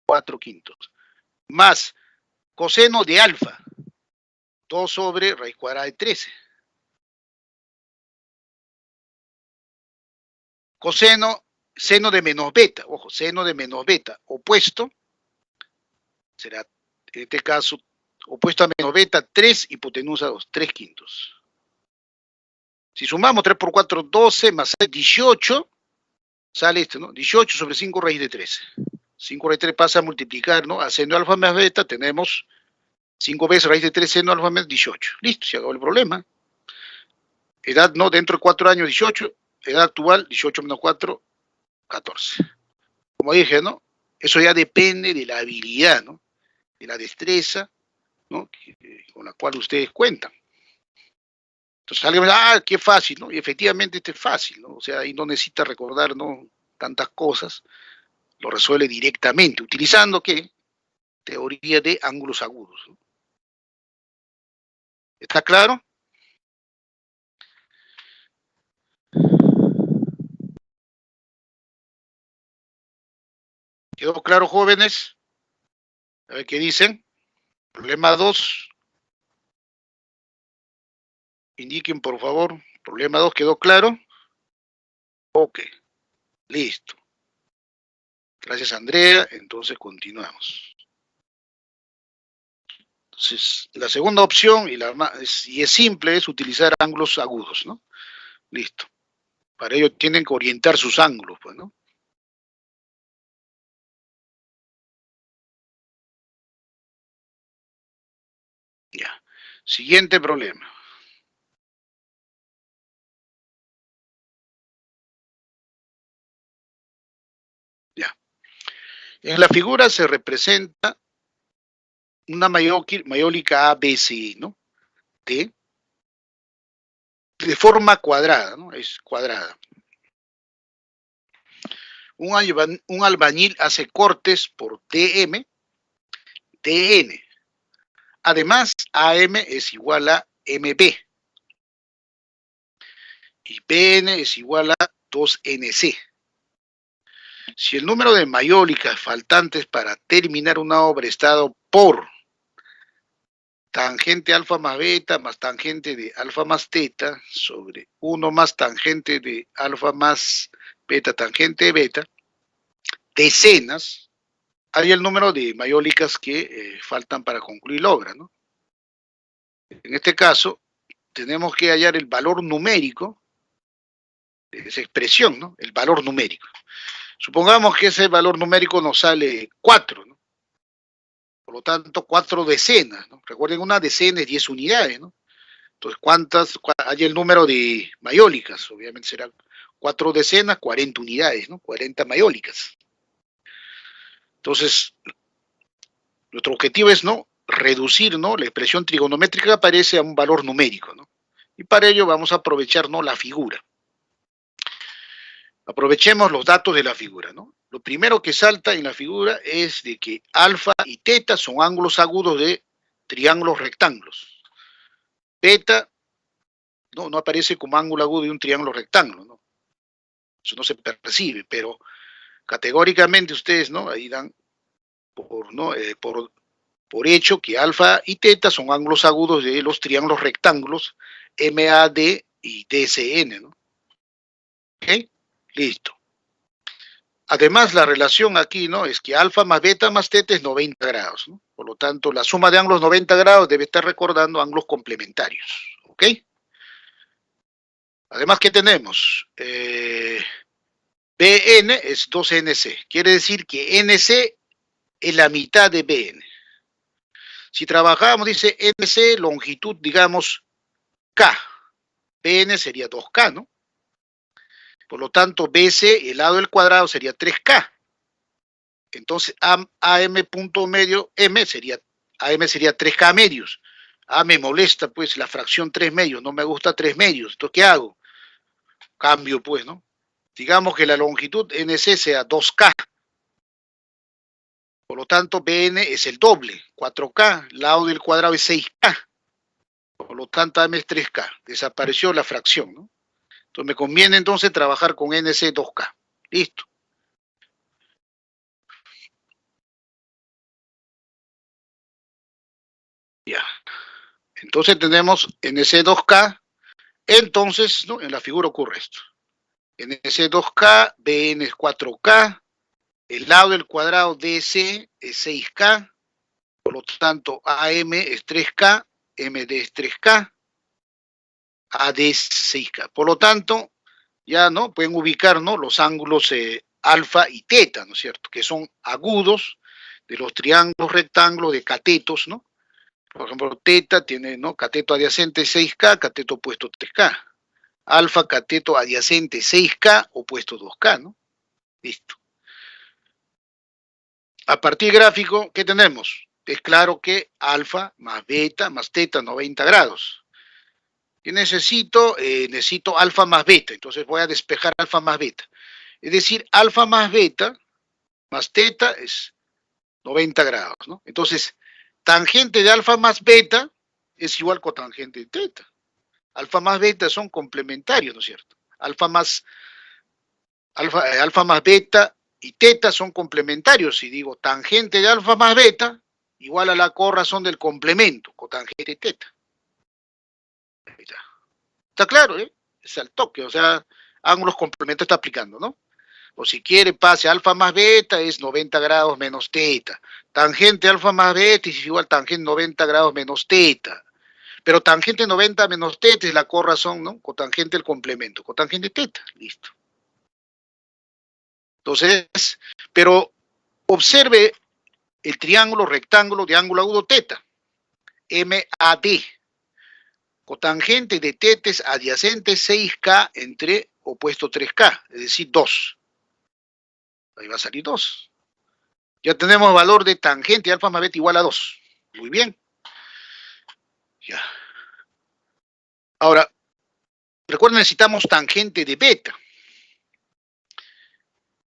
4/5. Más coseno de alfa, 2 sobre raíz cuadrada de 13. Coseno, seno de menos beta, ojo, seno de menos beta, opuesto, será en este caso, opuesto a menos beta, 3, hipotenusa 2, 3/5. Si sumamos 3 por 4, 12, más 6, 18, sale esto, ¿no? 18 sobre 5 raíz de 13. 5 raíz de 3 pasa a multiplicar, ¿no? A seno de alfa más beta tenemos 5 veces raíz de 3 seno de alfa más 18. Listo, se acabó el problema. Edad, ¿no? Dentro de 4 años, 18. Edad actual, 18 menos 4, 14. Como dije, ¿no? Eso ya depende de la habilidad, ¿no? De la destreza, ¿no? Con la cual ustedes cuentan. Entonces alguien me dice, qué fácil, ¿no? Y efectivamente este es fácil, ¿no? O sea, ahí no necesita recordar, ¿no? Tantas cosas, lo resuelve directamente, utilizando, ¿qué? Teoría de ángulos agudos, ¿no? ¿Está claro? ¿Quedó claro, jóvenes? A ver qué dicen. Problema 2. Indiquen, por favor. Problema 2, ¿quedó claro? Ok, listo. Gracias, Andrea. Entonces continuamos. Entonces, la segunda opción, y es simple, es utilizar ángulos agudos, ¿no? Listo. Para ello tienen que orientar sus ángulos, pues, ¿no? Ya. Siguiente problema. En la figura se representa una mayólica ABC, ¿no? De forma cuadrada, ¿no? Es cuadrada. Un albañil hace cortes por DM, DN. Además, AM es igual a MB. Y PN es igual a 2NC. Si el número de mayólicas faltantes para terminar una obra está dado por tangente alfa más beta más tangente de alfa más teta sobre 1 más tangente de alfa más beta tangente de beta, decenas, hay el número de mayólicas que faltan para concluir la obra, ¿no? En este caso, tenemos que hallar el valor numérico de esa expresión, ¿no? El valor numérico. Supongamos que ese valor numérico nos sale 4, ¿no? Por lo tanto, 4 decenas, ¿no? Recuerden, una decena es 10 unidades, ¿no? Entonces, hay el número de mayólicas? Obviamente será 4 decenas, 40 unidades, ¿no? 40 mayólicas. Entonces, nuestro objetivo es, ¿no?, reducir, ¿no?, la expresión trigonométrica que aparece a un valor numérico, ¿no? Y para ello vamos a aprovechar, ¿no?, la figura. Aprovechemos los datos de la figura, ¿no? Lo primero que salta en la figura es de que alfa y teta son ángulos agudos de triángulos rectángulos. Beta no aparece como ángulo agudo de un triángulo rectángulo, ¿no? Eso no se percibe, pero categóricamente ustedes, ¿no?, ahí dan por hecho que alfa y teta son ángulos agudos de los triángulos rectángulos MAD y DCN, ¿no? ¿Ok? Listo. Además, la relación aquí, ¿no?, es que alfa más beta más teta es 90 grados, ¿no? Por lo tanto, la suma de ángulos 90 grados debe estar recordando ángulos complementarios, ¿ok? Además, ¿qué tenemos? BN es 2NC, quiere decir que NC es la mitad de BN. Si trabajamos, dice NC, longitud, digamos, K, BN sería 2K, ¿no? Por lo tanto, BC, el lado del cuadrado, sería 3K. Entonces, AM punto medio, AM sería 3K medios. Me molesta, pues, la fracción 3 medios, no me gusta 3 medios. Entonces, ¿qué hago? Cambio, pues, ¿no? Digamos que la longitud NC sea 2K. Por lo tanto, BN es el doble, 4K. Lado del cuadrado es 6K. Por lo tanto, AM es 3K. Desapareció la fracción, ¿no? Entonces, me conviene entonces trabajar con NC 2K. Listo. Ya. Entonces tenemos NC 2K. Entonces, ¿no?, en la figura ocurre esto. NC 2K, BN es 4K, el lado del cuadrado DC es 6K, por lo tanto AM es 3K, MD es 3K, AD es 6K. Por lo tanto, ya, ¿no?, pueden ubicar, ¿no?, los ángulos alfa y teta, ¿no es cierto?, que son agudos de los triángulos rectángulos de catetos, ¿no? Por ejemplo, teta tiene, ¿no?, cateto adyacente 6K, cateto opuesto 3K. Alfa, cateto adyacente 6K, opuesto 2K, ¿no? Listo. A partir gráfico, ¿qué tenemos? Es claro que alfa más beta más teta, 90 grados. ¿Qué necesito? Necesito alfa más beta, entonces voy a despejar alfa más beta. Es decir, alfa más beta más teta es 90 grados, ¿no? Entonces, tangente de alfa más beta es igual cotangente de teta. Alfa más beta son complementarios, ¿no es cierto? Alfa más beta y teta son complementarios. Si digo tangente de alfa más beta, igual a la corrazón del complemento, cotangente de teta. Está claro, ¿eh? Es al toque, o sea, ángulos complementarios está aplicando, ¿no? O si quiere, pase alfa más beta es 90 grados menos teta. Tangente alfa más beta es igual tangente 90 grados menos teta. Pero tangente 90 menos teta es la corrazón, ¿no? Cotangente el complemento, cotangente teta, listo. Entonces, pero observe el triángulo rectángulo de ángulo agudo teta, MAD. Cotangente de teta es adyacente 6K entre opuesto 3K, es decir, 2. Ahí va a salir 2. Ya tenemos valor de tangente de alfa más beta igual a 2. Muy bien. Ya. Ahora, recuerden, necesitamos tangente de beta.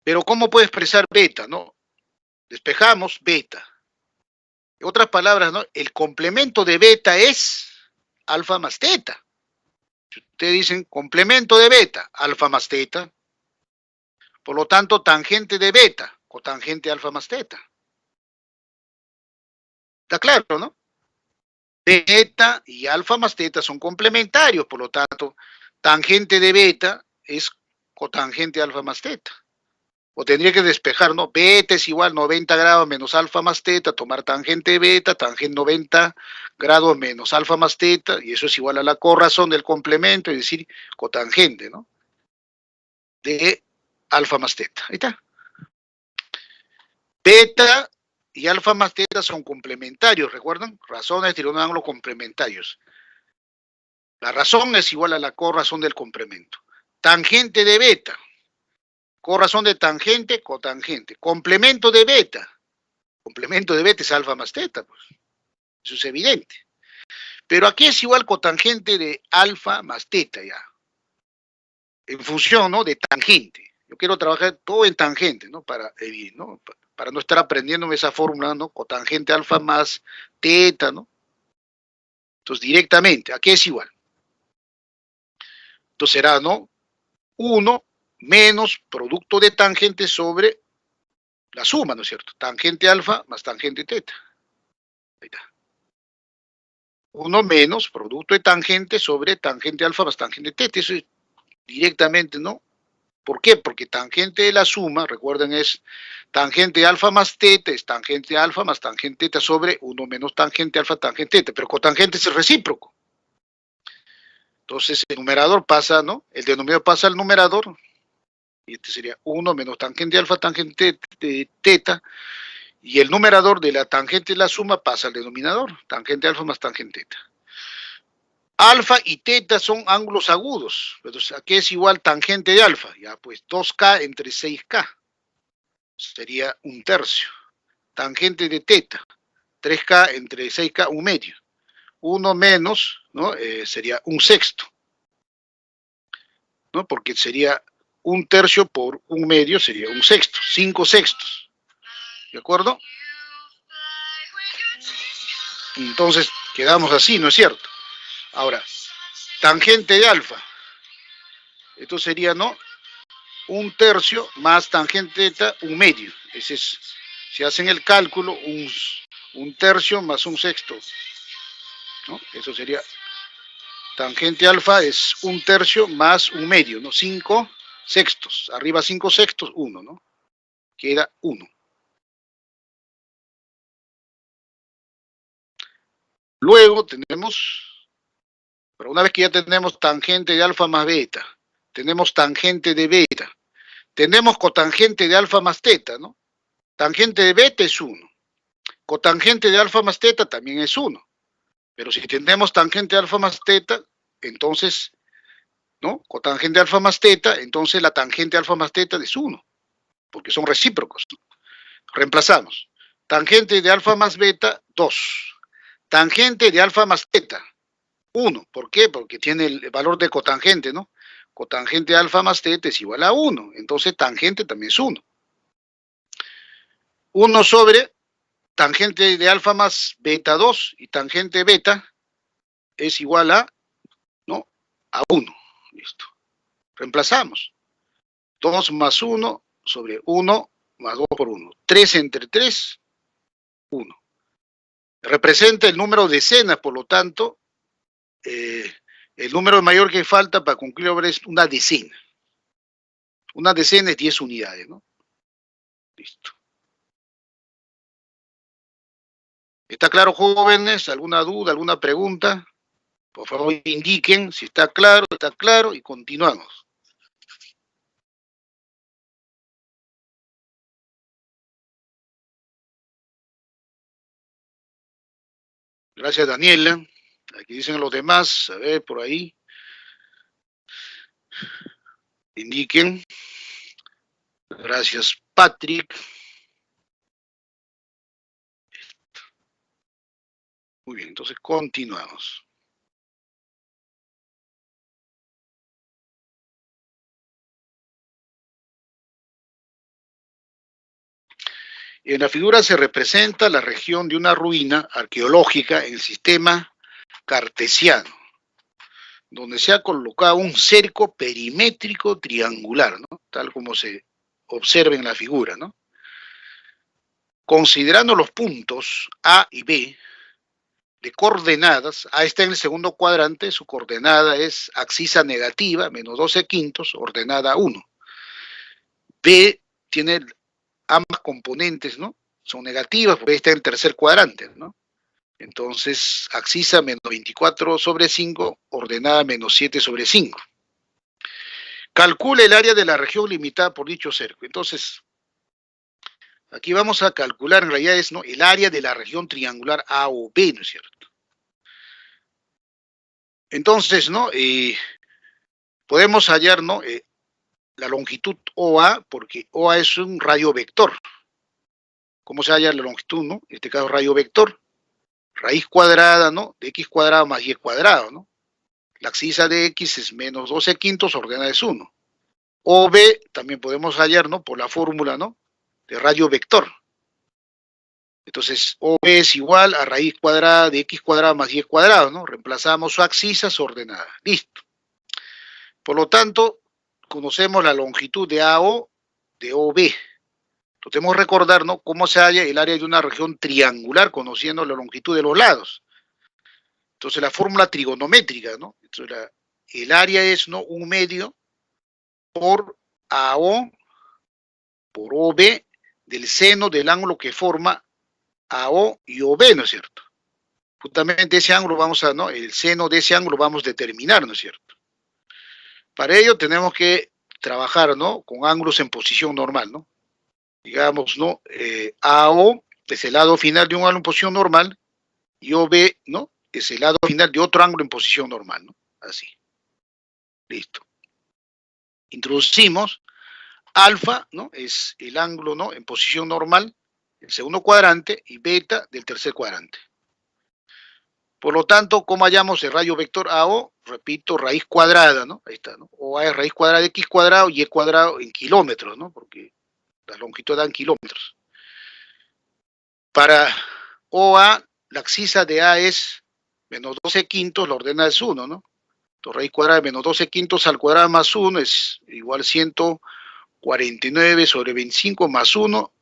Pero ¿cómo puedo expresar beta, no? Despejamos beta. En otras palabras, ¿no? El complemento de beta es alfa más teta. Si ustedes dicen complemento de beta, alfa más teta. Por lo tanto, tangente de beta, cotangente alfa más teta. ¿Está claro, no? Beta y alfa más teta son complementarios, por lo tanto, tangente de beta es cotangente alfa más teta. O tendría que despejar, ¿no? Beta es igual 90 grados menos alfa más teta, tomar tangente de beta, tangente 90 grados menos alfa más teta, y eso es igual a la corrazón del complemento, es decir, cotangente, ¿no? De alfa más teta. Ahí está. Beta y alfa más teta son complementarios, ¿recuerdan? Razones de un ángulo complementarios. La razón es igual a la corrazón del complemento. Tangente de beta, corrazón de tangente, cotangente. Complemento de beta es alfa más teta, pues. Eso es evidente. Pero aquí es igual cotangente de alfa más teta ya. En función, ¿no? De tangente. Yo quiero trabajar todo en tangente, ¿no? Para no estar aprendiéndome esa fórmula, ¿no? Cotangente alfa más teta, ¿no? Entonces, directamente, aquí es igual. Entonces será, ¿no? 1 menos producto de tangente sobre la suma, ¿no es cierto? Tangente alfa más tangente teta. Ahí está. 1 menos producto de tangente sobre tangente alfa más tangente teta. Eso es directamente, ¿no? ¿Por qué? Porque tangente de la suma, recuerden, es tangente alfa más teta, es tangente alfa más tangente teta sobre 1 menos tangente alfa tangente teta, pero cotangente es el recíproco. Entonces el numerador pasa, ¿no? El denominador pasa al numerador, y este sería 1 menos tangente alfa tangente teta, y el numerador de la tangente de la suma pasa al denominador, tangente alfa más tangente teta. Alfa y teta son ángulos agudos, entonces aquí es igual tangente de alfa, ya pues 2K entre 6K, sería 1/3. Tangente de teta, 3K entre 6K, 1/2. 1 menos, ¿no? Sería 1/6, ¿no? Porque sería 1/3 por 1/2, sería 1/6, 5/6. ¿De acuerdo? Entonces, quedamos así, ¿no es cierto? Ahora, tangente de alfa. Esto sería, ¿no? 1/3 más tangente teta, 1/2. Ese es, si hacen el cálculo, 1/3 más 1/6, ¿no? Eso sería, tangente alfa es 1/3 más 1/2, ¿no? 5/6. Arriba 5/6, 1, ¿no? Queda 1. Luego tenemos, pero una vez que ya tenemos tangente de alfa más beta, tenemos tangente de beta, tenemos cotangente de alfa más teta, ¿no? Tangente de beta es 1. Cotangente de alfa más teta también es 1. Pero si tenemos tangente de alfa más teta, entonces, ¿no? Cotangente de alfa más teta, entonces la tangente de alfa más teta es 1, porque son recíprocos, ¿no? Reemplazamos. Tangente de alfa más beta, 2. Tangente de alfa más teta, 1. ¿Por qué? Porque tiene el valor de cotangente, ¿no? Cotangente de alfa más teta es igual a 1. Entonces tangente también es 1. 1 sobre tangente de alfa más beta 2 y tangente beta es igual a, ¿no? A 1. Listo. Reemplazamos. 2 más 1 sobre 1 más 2 por 1. 3 entre 3, 1. Representa el número de decenas, por lo tanto, el número mayor que falta para concluir es una decena. Una decena es 10 unidades, ¿no? Listo. ¿Está claro, jóvenes? ¿Alguna duda, alguna pregunta? Por favor, indiquen si está claro, y continuamos. Gracias, Daniela. Aquí dicen los demás, a ver, por ahí. Indiquen. Gracias, Patrick. Muy bien, entonces continuamos. En la figura se representa la región de una ruina arqueológica en el sistema cartesiano, donde se ha colocado un cerco perimétrico triangular, ¿no? Tal como se observa en la figura, ¿no? Considerando los puntos A y B de coordenadas, A está en el segundo cuadrante, su coordenada es axisa negativa, menos 12 quintos, ordenada 1. B tiene ambas componentes, ¿no? Son negativas porque está en el tercer cuadrante, ¿no? Entonces, axisa menos 24 sobre 5, ordenada menos 7 sobre 5. Calcula el área de la región limitada por dicho cerco. Entonces, aquí vamos a calcular, en realidad es, ¿no?, el área de la región triangular A o B, ¿no es cierto? Entonces, ¿no?, podemos hallar, ¿no?, la longitud OA, porque OA es un radio vector. ¿Cómo se halla la longitud, no? En este caso, radio vector. Raíz cuadrada, ¿no?, de x cuadrado más y cuadrado, ¿no? La axisa de x es menos 12 quintos, ordenada es 1. OB también podemos hallar, ¿no?, por la fórmula, ¿no?, de radio vector. Entonces, OB es igual a raíz cuadrada de x cuadrado más y cuadrado, ¿no? Reemplazamos su axis ordenada. Listo. Por lo tanto, conocemos la longitud de AO de OB. Entonces, tenemos que recordar, ¿no?, cómo se halla el área de una región triangular, conociendo la longitud de los lados. Entonces, la fórmula trigonométrica, ¿no? Entonces, el área es, ¿no?, un medio por AO por OB del seno del ángulo que forma AO y OB, ¿no es cierto? Justamente ese ángulo vamos a, ¿no?, el seno de ese ángulo vamos a determinar, ¿no es cierto? Para ello tenemos que trabajar, ¿no?, con ángulos en posición normal, ¿no? Digamos, ¿no?, AO es el lado final de un ángulo en posición normal y OB, ¿no?, es el lado final de otro ángulo en posición normal, ¿no? Así. Listo. Introducimos alfa, ¿no?, es el ángulo, ¿no?, en posición normal del segundo cuadrante y beta del tercer cuadrante. Por lo tanto, ¿cómo hallamos el radio vector AO? Repito, raíz cuadrada, ¿no? Ahí está, ¿no? OA es raíz cuadrada de x cuadrado y cuadrado en kilómetros, ¿no? Porque la longitud dan kilómetros. Para OA, la axisa de A es menos 12 quintos, la ordenada es 1, ¿no? Entonces, raíz cuadrada de menos 12 quintos al cuadrado más 1 es igual a 149 sobre 25 más 1,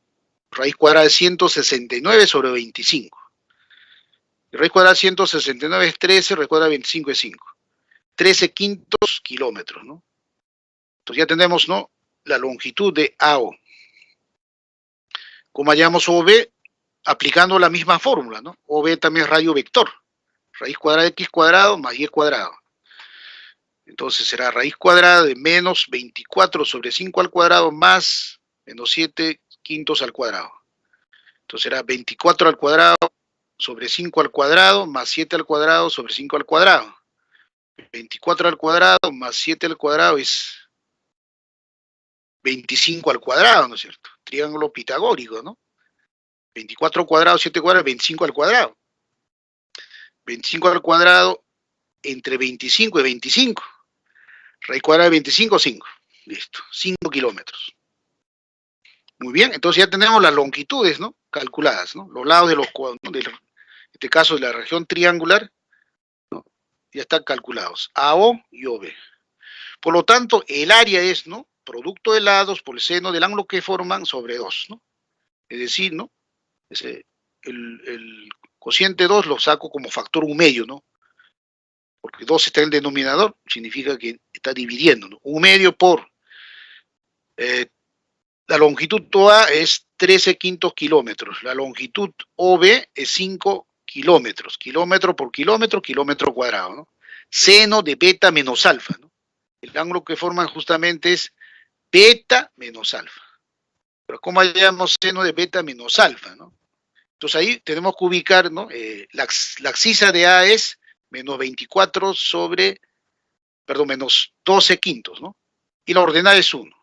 raíz cuadrada de 169 sobre 25. Raíz cuadrada de 169 es 13, raíz cuadrada de 25 es 5. 13 quintos kilómetros, ¿no? Entonces ya tenemos, ¿no?, la longitud de AO. ¿Cómo hallamos OB? Aplicando la misma fórmula, ¿no? OB también es radio vector. Raíz cuadrada de x cuadrado más y cuadrado. Entonces será raíz cuadrada de menos 24 sobre 5 al cuadrado más menos 7 quintos al cuadrado. Entonces será 24 al cuadrado sobre 5 al cuadrado más 7 al cuadrado sobre 5 al cuadrado. 24 al cuadrado más 7 al cuadrado es 25 al cuadrado, ¿no es cierto? Triángulo pitagórico, ¿no? 24 al cuadrado, 7 al cuadrado, 25 al cuadrado. 25 al cuadrado entre 25 y 25. Raíz cuadrada de 25, 5. Listo, 5 kilómetros. Muy bien, entonces ya tenemos las longitudes, ¿no?, calculadas, ¿no? Los lados de los cuadros, ¿no?, en este caso de la región triangular, ¿no?, ya están calculados, AO y OB. Por lo tanto, el área es, ¿no?, producto de lados por el seno del ángulo que forman sobre 2, ¿no? Es decir, ¿no?, el cociente 2 lo saco como factor 1/2, ¿no? Porque 2 está en el denominador, significa que está dividiendo, ¿no? 1/2 por la longitud OA es 13 quintos kilómetros, la longitud OB es 5 kilómetros, kilómetro por kilómetro, kilómetro cuadrado, ¿no? Seno de beta menos alfa, ¿no? El ángulo que forman justamente es beta menos alfa. Pero ¿cómo hallamos seno de beta menos alfa, no? Entonces ahí tenemos que ubicar, ¿no?, la axisa de A es menos 24 sobre, perdón, menos 12 quintos, ¿no? Y la ordenada es 1.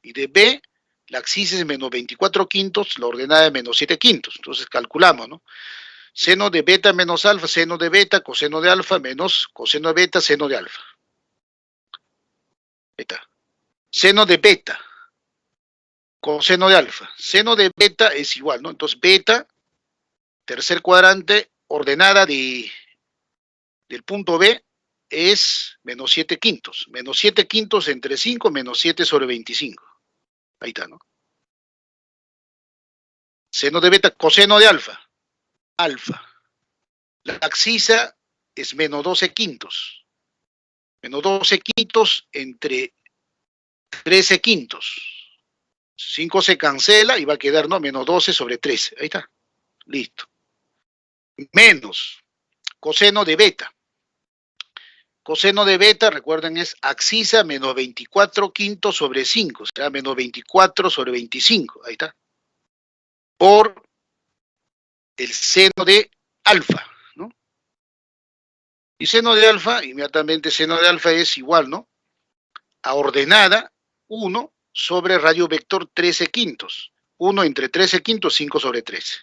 Y de B, la axis es menos 24 quintos, la ordenada es menos 7 quintos. Entonces calculamos, ¿no? Seno de beta menos alfa, seno de beta, coseno de alfa, menos coseno de beta, seno de alfa. Ahí está. Seno de beta, coseno de alfa. Seno de beta es igual, ¿no? Entonces, beta, tercer cuadrante, ordenada del punto B, es menos 7 quintos. Menos 7 quintos entre 5, menos 7 sobre 25. Ahí está, ¿no? Seno de beta, coseno de alfa. Alfa. La abscisa es menos 12 quintos. Menos 12 quintos entre 13 quintos. 5 se cancela y va a quedar, ¿no? Menos 12 sobre 13. Ahí está. Listo. Menos coseno de beta. Coseno de beta, recuerden, es abscisa menos 24 quintos sobre 5. O sea, menos 24 sobre 25. Ahí está. Por el seno de alfa, ¿no? Y seno de alfa, inmediatamente seno de alfa es igual, ¿no? A ordenada 1 sobre radio vector 13 quintos. 1 entre 13 quintos, 5 sobre 13.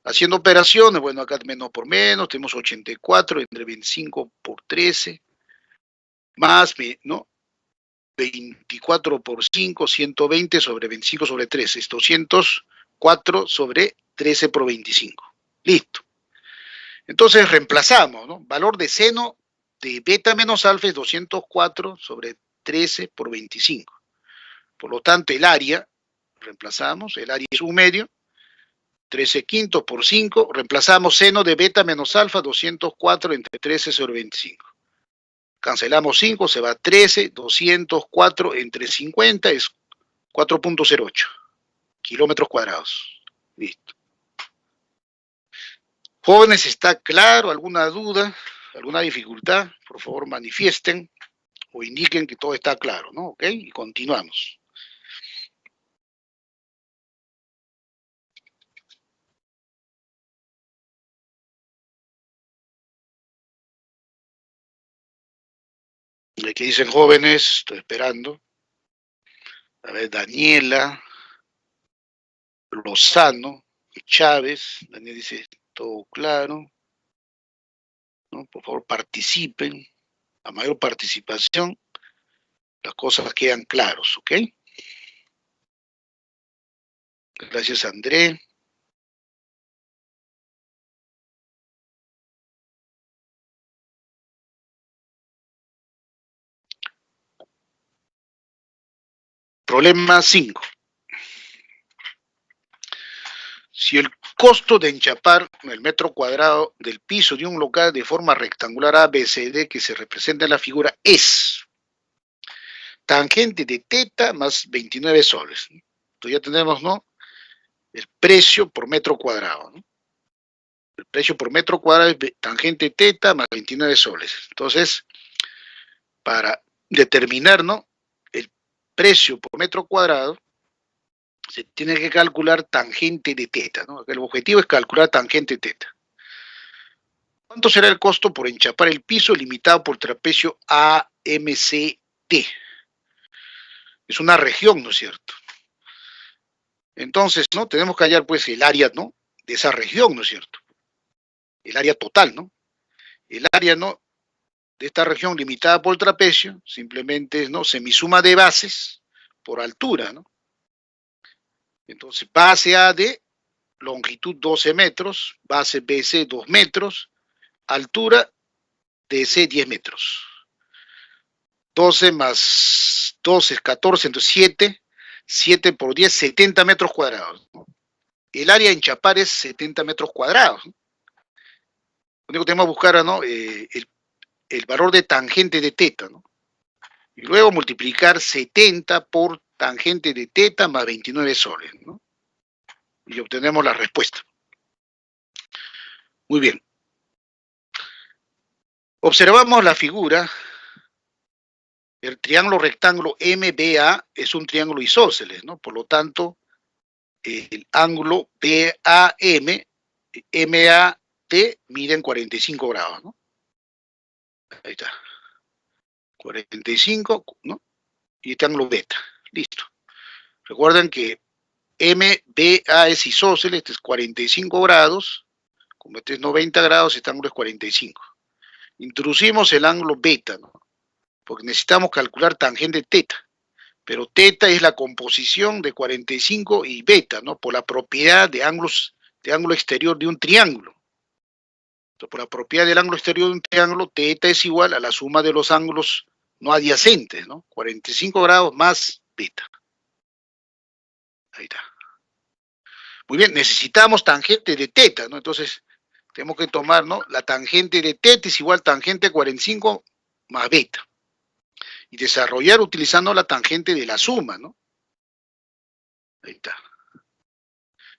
Haciendo operaciones, bueno, acá menos por menos, tenemos 84 entre 25 por 13, más, ¿no? 24 por 5, 120 sobre 25 sobre 13, es 204 sobre 13 por 25. Listo. Entonces reemplazamos, ¿no? Valor de seno de beta menos alfa es 204 sobre 13 por 25. Por lo tanto, el área, reemplazamos, el área es 1/2, 13 quintos por 5, reemplazamos seno de beta menos alfa, 204 entre 13 sobre 25. Cancelamos 5, se va 13, 204 entre 50 es 4.08 kilómetros cuadrados. Listo. Jóvenes, ¿está claro? ¿Alguna duda? ¿Alguna dificultad? Por favor, manifiesten o indiquen que todo está claro, ¿no? ¿Ok? Y continuamos. ¿Qué dicen jóvenes? Estoy esperando. A ver, Daniela, Lozano, Chávez. Daniel dice, todo claro, ¿no? Por favor, participen. A mayor participación, las cosas quedan claros, ¿ok? Gracias, André. Problema 5. Si el costo de enchapar el metro cuadrado del piso de un local de forma rectangular ABCD que se representa en la figura es tangente de teta más 29 soles. Entonces ya tenemos, ¿no? El precio por metro cuadrado, ¿no? El precio por metro cuadrado es tangente teta más 29 soles. Entonces, para determinar, ¿no? El precio por metro cuadrado, se tiene que calcular tangente de teta, ¿no? El objetivo es calcular tangente teta. ¿Cuánto será el costo por enchapar el piso limitado por trapecio AMCT? Es una región, ¿no es cierto? Entonces, ¿no? Tenemos que hallar, pues, el área, ¿no? De esa región, ¿no es cierto? El área total, ¿no? El área, ¿no? De esta región limitada por el trapecio, simplemente, ¿no? Semisuma de bases por altura, ¿no? Entonces, base AD, longitud 12 metros, base BC 2 metros, altura DC 10 metros. 12 más 12 es 14, entonces 7, 7 por 10, 70 metros cuadrados. El área en enchapar es 70 metros cuadrados. Lo único que tenemos que buscar, ¿no? El valor de tangente de teta, ¿no? Y luego multiplicar 70 por tangente de teta más 29 soles, ¿no? Y obtenemos la respuesta. Muy bien. Observamos la figura. El triángulo rectángulo MBA es un triángulo isósceles, ¿no? Por lo tanto, el ángulo BAM, MAT, miden 45 grados, ¿no? Ahí está. 45, ¿no? Y este ángulo beta. Listo. Recuerden que MBA es isósceles, este es 45 grados Como este es 90 grados, este ángulo es 45. Introducimos el ángulo beta, ¿no? Porque necesitamos calcular tangente teta. Pero teta es la composición de 45 y beta, ¿no? Por la propiedad de ángulo exterior de un triángulo. Entonces, por la propiedad del ángulo exterior de un triángulo, teta es igual a la suma de los ángulos no adyacentes, ¿no? 45 grados más beta. Ahí está. Muy bien, necesitamos tangente de teta, ¿no? Entonces, tenemos que tomar, ¿no? La tangente de teta es igual a tangente 45 más beta. Y desarrollar utilizando la tangente de la suma, ¿no? Ahí está.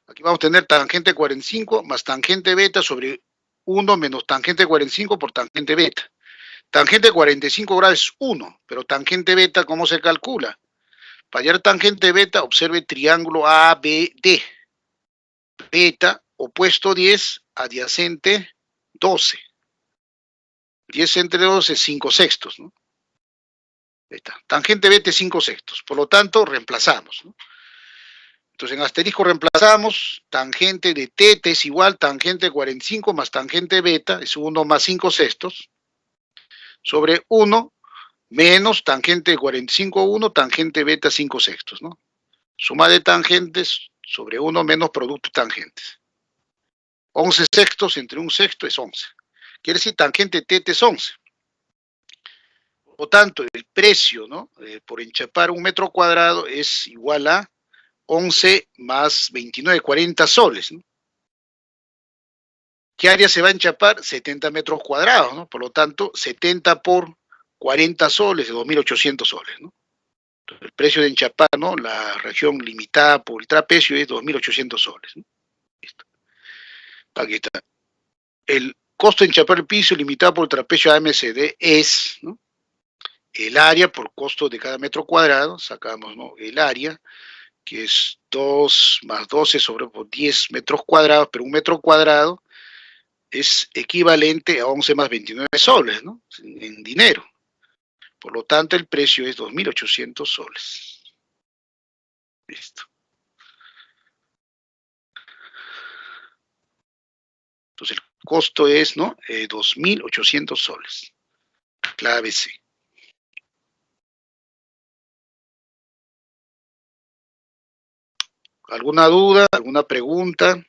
Aquí vamos a tener tangente 45 más tangente beta sobre 1 menos tangente 45 por tangente beta. Tangente 45 grados es 1, pero tangente beta, ¿cómo se calcula? Para hallar tangente beta, observe triángulo ABD. Beta, opuesto 10, adyacente 12. 10 entre 12 es 5 sextos, ¿no? Ahí está. Tangente beta es 5 sextos. Por lo tanto, reemplazamos, ¿no? Entonces, en asterisco reemplazamos, tangente de teta es igual tangente 45 más tangente beta, es 1 más 5 sextos, sobre 1 menos tangente 45, 1, tangente beta 5 sextos, ¿no? Suma de tangentes sobre 1 menos producto de tangentes. 11 sextos entre un sexto es 11. Quiere decir tangente teta es 11. Por lo tanto, el precio, ¿no? Por enchapar un metro cuadrado es igual a 11 más 29, 40 soles, ¿no? ¿Qué área se va a enchapar? 70 metros cuadrados, ¿no? Por lo tanto, 70 por 40 soles, de 2.800 soles, ¿no? Entonces, el precio de enchapar, ¿no? La región limitada por el trapecio es 2.800 soles, ¿no? Listo. Aquí está. El costo de enchapar el piso limitado por el trapecio AMCD es, ¿no? El área por costo de cada metro cuadrado, sacamos, ¿no? El área, que es 2 más 12 sobre 10 metros cuadrados, pero un metro cuadrado es equivalente a 11 más 29 soles, ¿no? En dinero. Por lo tanto, el precio es 2.800 soles. Listo. Entonces, el costo es, ¿no? 2.800 soles. Clave C. ¿Alguna duda? ¿Alguna pregunta?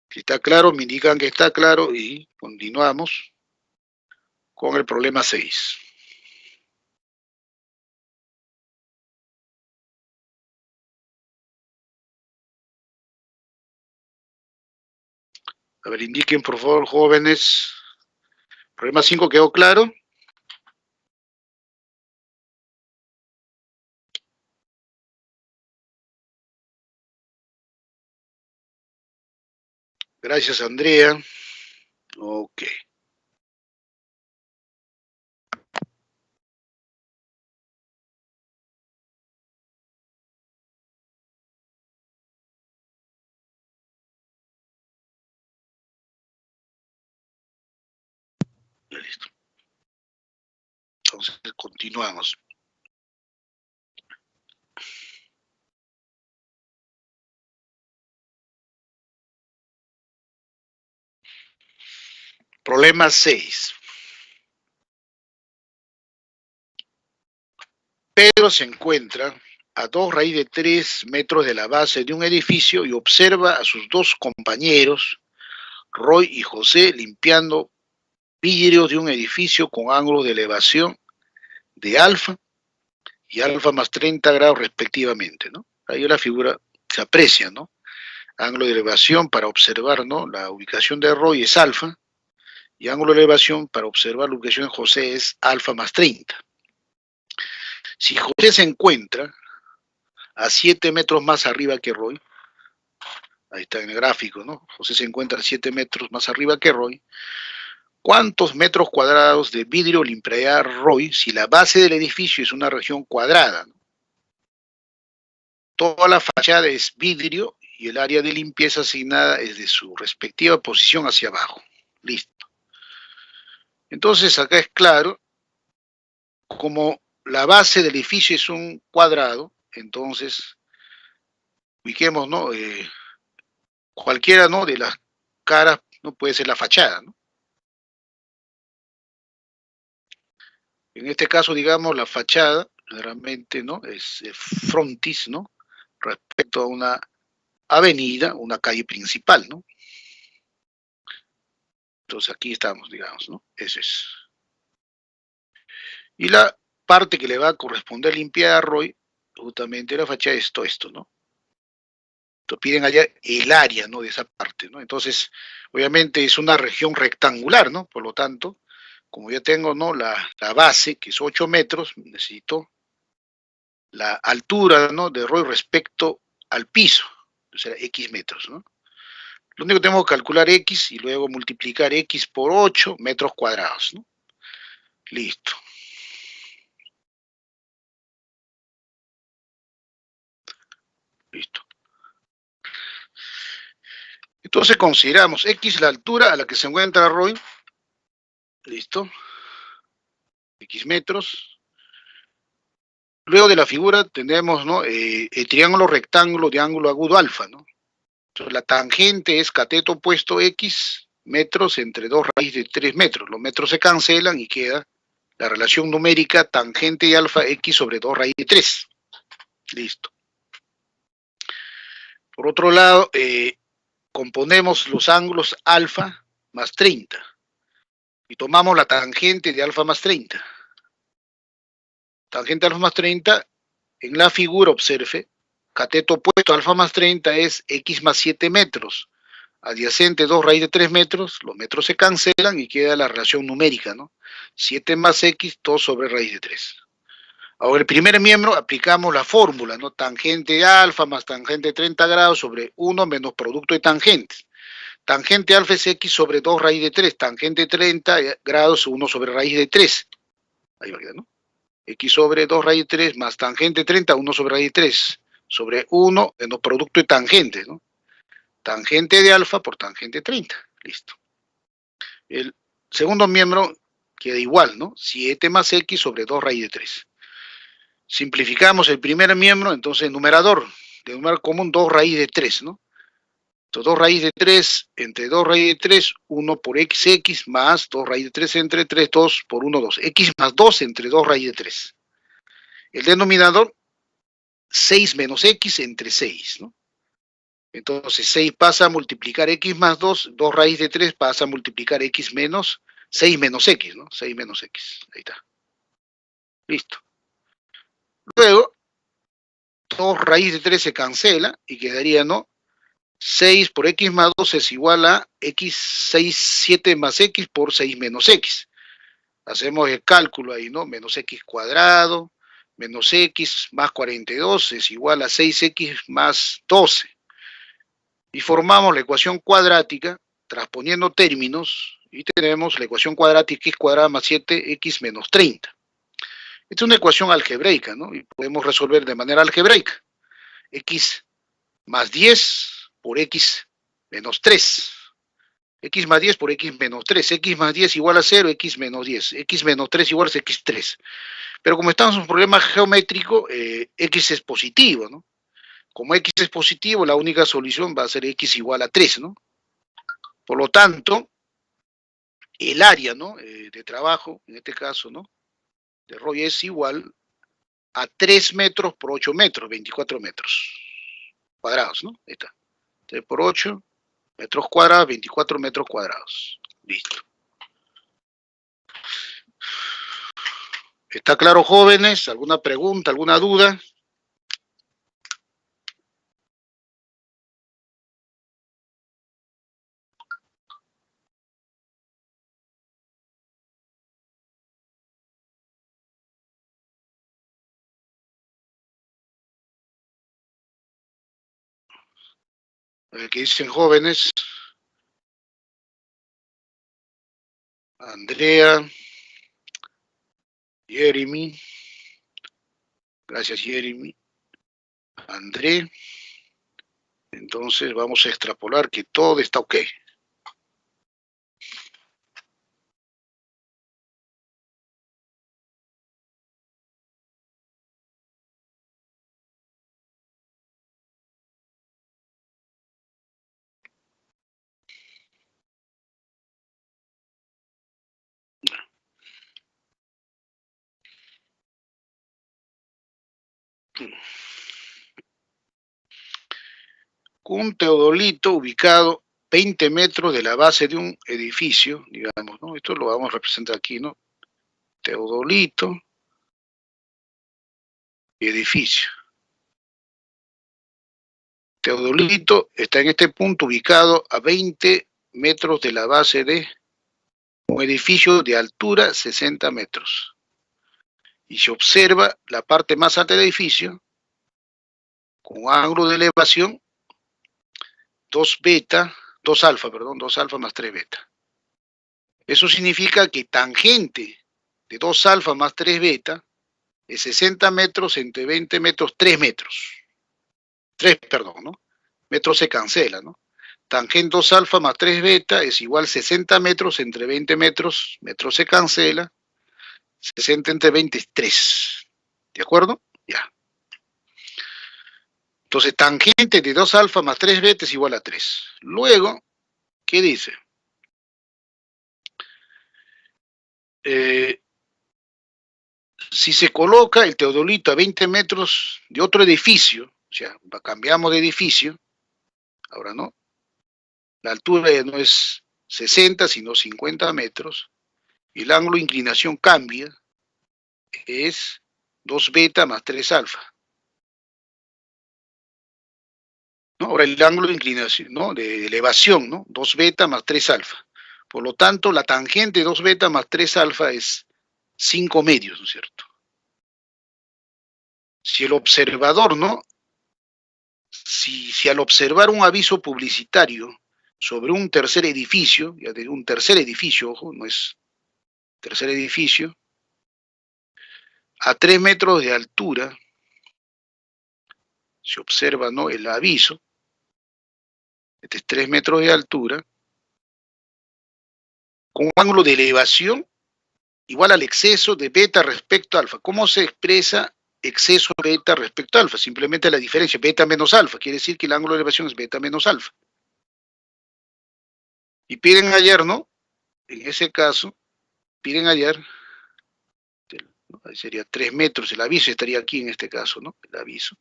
Si está claro, me indican que está claro y continuamos con el problema 6. A ver, indiquen por favor, jóvenes. Problema 5 quedó claro. Gracias, Andrea. Ok. Ya listo. Entonces, continuamos. Problema 6. Pedro se encuentra a 2 raíz de 3 metros de la base de un edificio y observa a sus dos compañeros, Roy y José, limpiando vidrios de un edificio con ángulos de elevación de alfa y alfa más 30 grados respectivamente, ¿no? Ahí la figura se aprecia, ¿no? Ángulo de elevación para observar, ¿no? La ubicación de Roy es alfa y ángulo de elevación para observar la ubicación de José es alfa más 30. Si José se encuentra a 7 metros más arriba que Roy, ahí está en el gráfico, ¿no? José se encuentra a 7 metros más arriba que Roy. ¿Cuántos metros cuadrados de vidrio limpiará Roy si la base del edificio es una región cuadrada, ¿no? Toda la fachada es vidrio y el área de limpieza asignada es de su respectiva posición hacia abajo. Listo. Entonces acá es claro, como la base del edificio es un cuadrado, entonces ubiquemos, ¿no? cualquiera, ¿no?, de las caras, no puede ser la fachada, ¿no? En este caso, digamos, la fachada, realmente, ¿no?, es frontis, ¿no?, respecto a una avenida, una calle principal, ¿no? Entonces aquí estamos, digamos, ¿no? Eso es. Y la parte que le va a corresponder limpiar a Roy, justamente la fachada, es todo esto, ¿no? Entonces piden allá el área, ¿no?, de esa parte, ¿no? Entonces, obviamente es una región rectangular, ¿no? Por lo tanto, como ya tengo, ¿no?, la base, que es 8 metros, necesito la altura, ¿no?, de Roy respecto al piso, o sea, X metros, ¿no? Lo único que tengo que calcular X y luego multiplicar X por 8 metros cuadrados, ¿no? Listo, listo. Entonces consideramos X la altura a la que se encuentra Roy, listo, X metros. Luego de la figura tenemos, ¿no?, el triángulo rectángulo de ángulo agudo alfa, ¿no? Entonces la tangente es cateto opuesto X metros entre 2 raíz de 3 metros. Los metros se cancelan y queda la relación numérica tangente de alfa X sobre 2 raíz de 3. Listo. Por otro lado, componemos los ángulos alfa más 30 y tomamos la tangente de alfa más 30. Tangente alfa más 30, en la figura, observe, cateto opuesto alfa más 30 es X más 7 metros. Adyacente 2 raíz de 3 metros, los metros se cancelan y queda la relación numérica, ¿no? 7 más X, 2 sobre raíz de 3. Ahora, el primer miembro aplicamos la fórmula, ¿no? Tangente de alfa más tangente de 30 grados sobre 1 menos producto de tangentes. Tangente alfa es X sobre 2 raíz de 3. Tangente de 30 grados, 1 sobre raíz de 3. Ahí va a quedar, ¿no? X sobre 2 raíz de 3 más tangente 30, 1 sobre raíz de 3 sobre 1 menos producto de tangentes, ¿no? Tangente de alfa por tangente 30. Listo. El segundo miembro queda igual, ¿no? 7 más X sobre 2 raíz de 3. Simplificamos el primer miembro, entonces numerador, de numerador común 2 raíz de 3, ¿no? Entonces 2 raíz de 3 entre 2 raíz de 3, 1 por XX más 2 raíz de 3 entre 3, 2 por 1, 2. X más 2 entre 2 raíz de 3. El denominador, 6 menos X entre 6, ¿no? Entonces 6 pasa a multiplicar X más 2, 2 raíz de 3 pasa a multiplicar X menos 6 menos X, ¿no? 6 menos X, ahí está. Listo. Luego, 2 raíz de 3 se cancela y quedaría, ¿no? 6 por X más 2 es igual a X, 6, 7 más X por 6 menos X. Hacemos el cálculo ahí, ¿no? Menos X cuadrado, menos X más 42 es igual a 6X más 12. Y formamos la ecuación cuadrática transponiendo términos y tenemos la ecuación cuadrática x cuadrada más 7x menos 30. Esta es una ecuación algebraica, ¿no? Y podemos resolver de manera algebraica. X más 10 por x menos 3. X más 10 por x menos 3. X más 10 igual a 0, x menos 10. X menos 3 igual a x3. Pero como estamos en un problema geométrico, x es positivo, ¿no? Como x es positivo, la única solución va a ser x igual a 3, ¿no? Por lo tanto, el área, ¿no?, de trabajo, en este caso, ¿no?, de Roy es igual a 3 metros por 8 metros, 24 metros cuadrados, ¿no? Ahí está. 3 por 8 metros cuadrados, 24 metros cuadrados. Listo. ¿Está claro, jóvenes? ¿Alguna pregunta, alguna duda? ¿Qué dicen, jóvenes? Andrea, Jeremy, gracias, Jeremy, André. Entonces vamos a extrapolar que todo está ok. Un teodolito ubicado 20 metros de la base de un edificio, digamos, ¿no? Esto lo vamos a representar aquí, ¿no? Teodolito y edificio. Teodolito está en este punto ubicado a 20 metros de la base de un edificio de altura 60 metros. Y se observa la parte más alta del edificio con ángulo de elevación 2 alfa más 3 beta. Eso significa que tangente de 2 alfa más 3 beta es 60 metros entre 20 metros, 3 metros. 3, perdón, ¿no? Metros se cancela, ¿no? Tangente 2 alfa más 3 beta es igual 60 metros entre 20 metros, metros se cancela, 60 entre 20 es 3. ¿De acuerdo? Ya. Entonces, tangente de 2 alfa más 3 beta es igual a 3. Luego, ¿qué dice? Si se coloca el teodolito a 20 metros de otro edificio, o sea, cambiamos de edificio, ahora no, la altura ya no es 60, sino 50 metros, y el ángulo de inclinación cambia, es 2 beta más 3 alfa. ¿No? Ahora el ángulo de inclinación, ¿no? De elevación, ¿no? 2 beta más 3 alfa. Por lo tanto, la tangente de 2 beta más 3 alfa es 5 medios, ¿no es cierto? Si el observador, ¿no? Si al observar un aviso publicitario sobre un tercer edificio, ya de un tercer edificio, ojo, no es tercer edificio, a 3 metros de altura, se observa, ¿no? El aviso, este es 3 metros de altura, con un ángulo de elevación igual al exceso de beta respecto a alfa. ¿Cómo se expresa exceso beta respecto a alfa? Simplemente la diferencia, beta menos alfa, quiere decir que el ángulo de elevación es beta menos alfa. Y piden hallar, ¿no? En ese caso, piden hallar, ¿no? Ahí sería 3 metros, el aviso estaría aquí en este caso, ¿no? El aviso.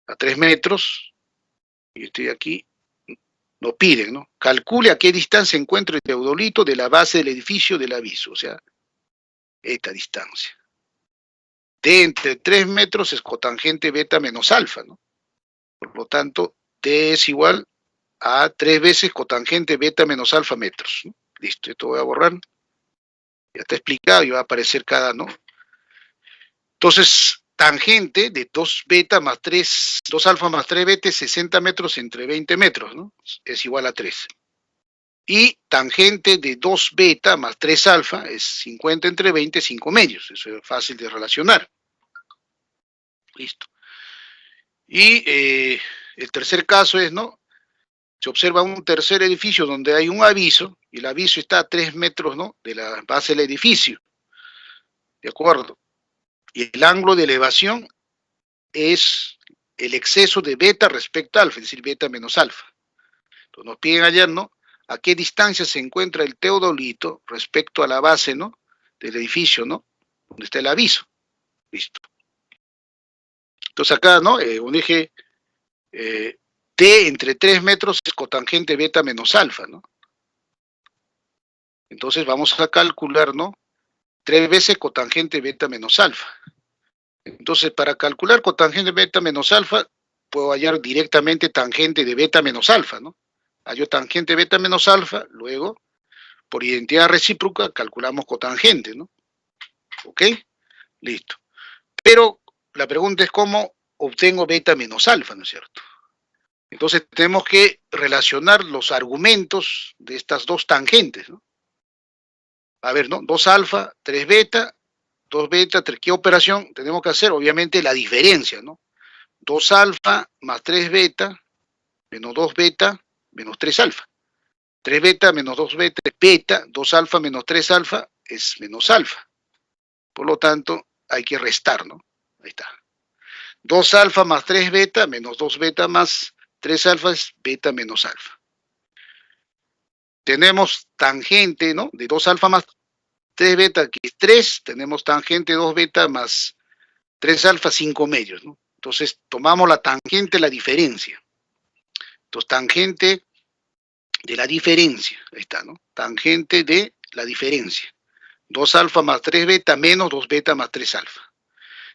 A 3 metros, y estoy aquí, nos piden, ¿no? Calcule a qué distancia encuentra el teodolito de la base del edificio del aviso, o sea, esta distancia. D entre 3 metros es cotangente beta menos alfa, ¿no? Por lo tanto, D es igual a 3 veces cotangente beta menos alfa metros, ¿no? Listo, esto voy a borrar. Ya está explicado y va a aparecer cada, ¿no? Entonces, tangente de 2 beta más 3, 2 alfa más 3 beta es 60 metros entre 20 metros, ¿no? Es igual a 3. Y tangente de 2 beta más 3 alfa es 50 entre 20, 5 medios. Eso es fácil de relacionar. Listo. Y el tercer caso es, ¿no? Se observa un tercer edificio donde hay un aviso, y el aviso está a 3 metros, ¿no? De la base del edificio. ¿De acuerdo? Y el ángulo de elevación es el exceso de beta respecto a alfa, es decir, beta menos alfa. Entonces nos piden hallar, ¿no? A qué distancia se encuentra el teodolito respecto a la base, ¿no? Del edificio, ¿no? Donde está el aviso. Listo. Entonces acá, ¿no? Un eje T entre 3 metros es cotangente beta menos alfa, ¿no? Entonces vamos a calcular, ¿no? 3 veces cotangente beta menos alfa. Entonces, para calcular cotangente beta menos alfa, puedo hallar directamente tangente de beta menos alfa, ¿no? Hallo tangente beta menos alfa, luego, por identidad recíproca, calculamos cotangente, ¿no? ¿Ok? Listo. Pero la pregunta es cómo obtengo beta menos alfa, ¿no es cierto? Entonces tenemos que relacionar los argumentos de estas dos tangentes, ¿no? A ver, ¿no? 2 alfa, 3 beta, 2 beta, 3. ¿Qué operación tenemos que hacer? Obviamente la diferencia, ¿no? 2 alfa más 3 beta, menos 2 beta, menos 3 alfa. 3 beta menos 2 beta es beta, 2 alfa menos 3 alfa es menos alfa. Por lo tanto, hay que restar, ¿no? Ahí está. 2 alfa más 3 beta menos 2 beta más 3 alfa es beta menos alfa. Tenemos tangente, ¿no? De 2 alfa más 3 beta, que es 3. Tenemos tangente 2 beta más 3 alfa, 5 medios, ¿no? Entonces, tomamos la tangente de la diferencia. Entonces, tangente de la diferencia, ahí está, ¿no? Tangente de la diferencia. 2 alfa más 3 beta menos 2 beta más 3 alfa.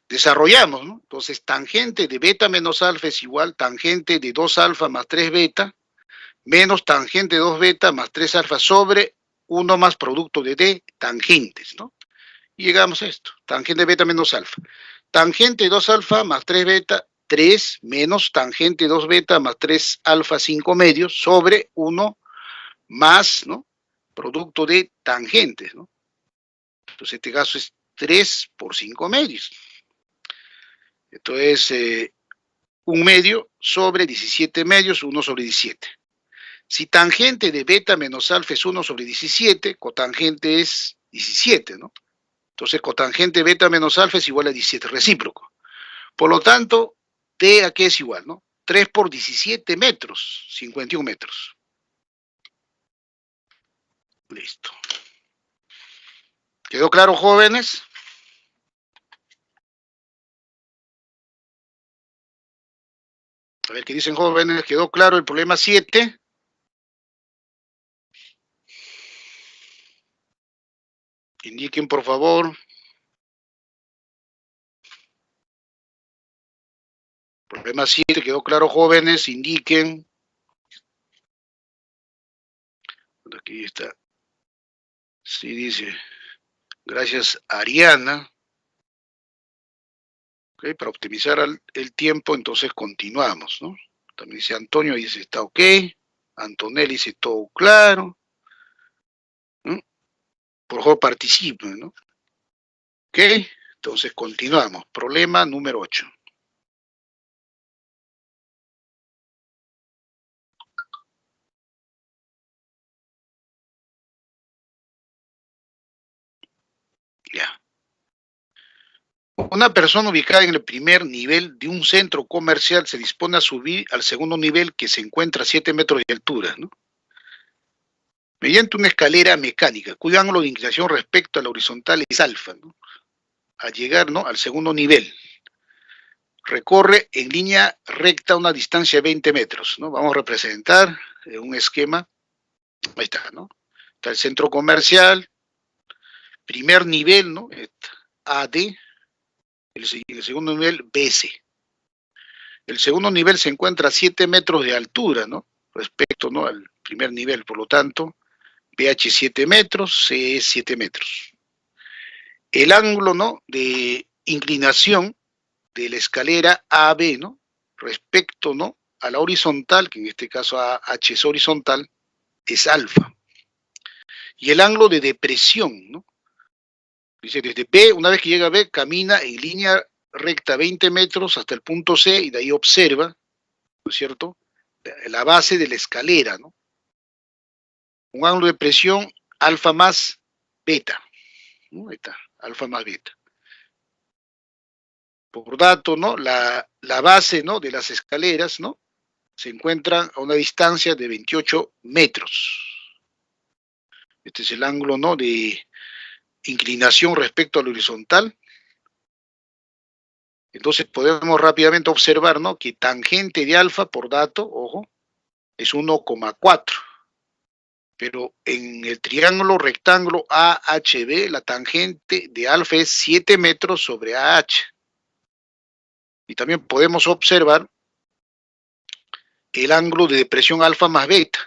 Desarrollamos, ¿no? Entonces, tangente de beta menos alfa es igual tangente de 2 alfa más 3 beta menos tangente de 2 beta más 3 alfa sobre 1 más producto de D tangentes, ¿no? Y llegamos a esto, tangente de beta menos alfa. Tangente de 2 alfa más 3 beta, 3 menos tangente de 2 beta más 3 alfa 5 medios sobre 1 más, ¿no? Producto de tangentes, ¿no? Entonces, este caso es 3 por 5 medios. Esto es 1 medio sobre 17 medios, 1 sobre 17. Si tangente de beta menos alfa es 1 sobre 17, cotangente es 17, ¿no? Entonces, cotangente de beta menos alfa es igual a 17, recíproco. Por lo tanto, T a qué es igual, ¿no? 3 por 17 metros, 51 metros. Listo. ¿Quedó claro, jóvenes? A ver, ¿qué dicen, jóvenes? ¿Quedó claro el problema 7? Indiquen, por favor. Problema 7, ¿quedó claro, jóvenes? Indiquen. Aquí está. Sí, dice. Gracias, Ariana. Okay, para optimizar el tiempo, entonces continuamos, ¿no? También dice Antonio, dice está ok. Antonelli dice todo claro. ¿No? Por favor, participen, ¿no? Ok, entonces continuamos. Problema número 8. Ya. Una persona ubicada en el primer nivel de un centro comercial se dispone a subir al segundo nivel que se encuentra a 7 metros de altura, ¿no? Mediante una escalera mecánica, cuyo ángulo de inclinación respecto a la horizontal es alfa, ¿no? Al llegar, ¿no?, al segundo nivel, recorre en línea recta una distancia de 20 metros, ¿no? Vamos a representar un esquema, ahí está, ¿no? Está el centro comercial, primer nivel, ¿no? AD, el segundo nivel BC. El segundo nivel se encuentra a 7 metros de altura, ¿no? Respecto, ¿no?, al primer nivel, por lo tanto, BH 7 metros, CE 7 metros. El ángulo, ¿no?, de inclinación de la escalera AB, ¿no?, respecto, ¿no?, a la horizontal, que en este caso AH es horizontal, es alfa. Y el ángulo de depresión, ¿no? Dice, desde B, una vez que llega a B, camina en línea recta 20 metros hasta el punto C y de ahí observa, ¿no es cierto?, la base de la escalera, ¿no? Un ángulo de presión alfa más beta, ¿no? Ahí está, alfa más beta. Por dato, ¿no?, la base, ¿no?, de las escaleras, ¿no?, se encuentran a una distancia de 28 metros. Este es el ángulo, ¿no?, de inclinación respecto al horizontal. Entonces podemos rápidamente observar, ¿no?, que tangente de alfa, por dato, ojo, es 1,4. Pero en el triángulo rectángulo AHB, la tangente de alfa es 7 metros sobre AH. Y también podemos observar el ángulo de depresión alfa más beta.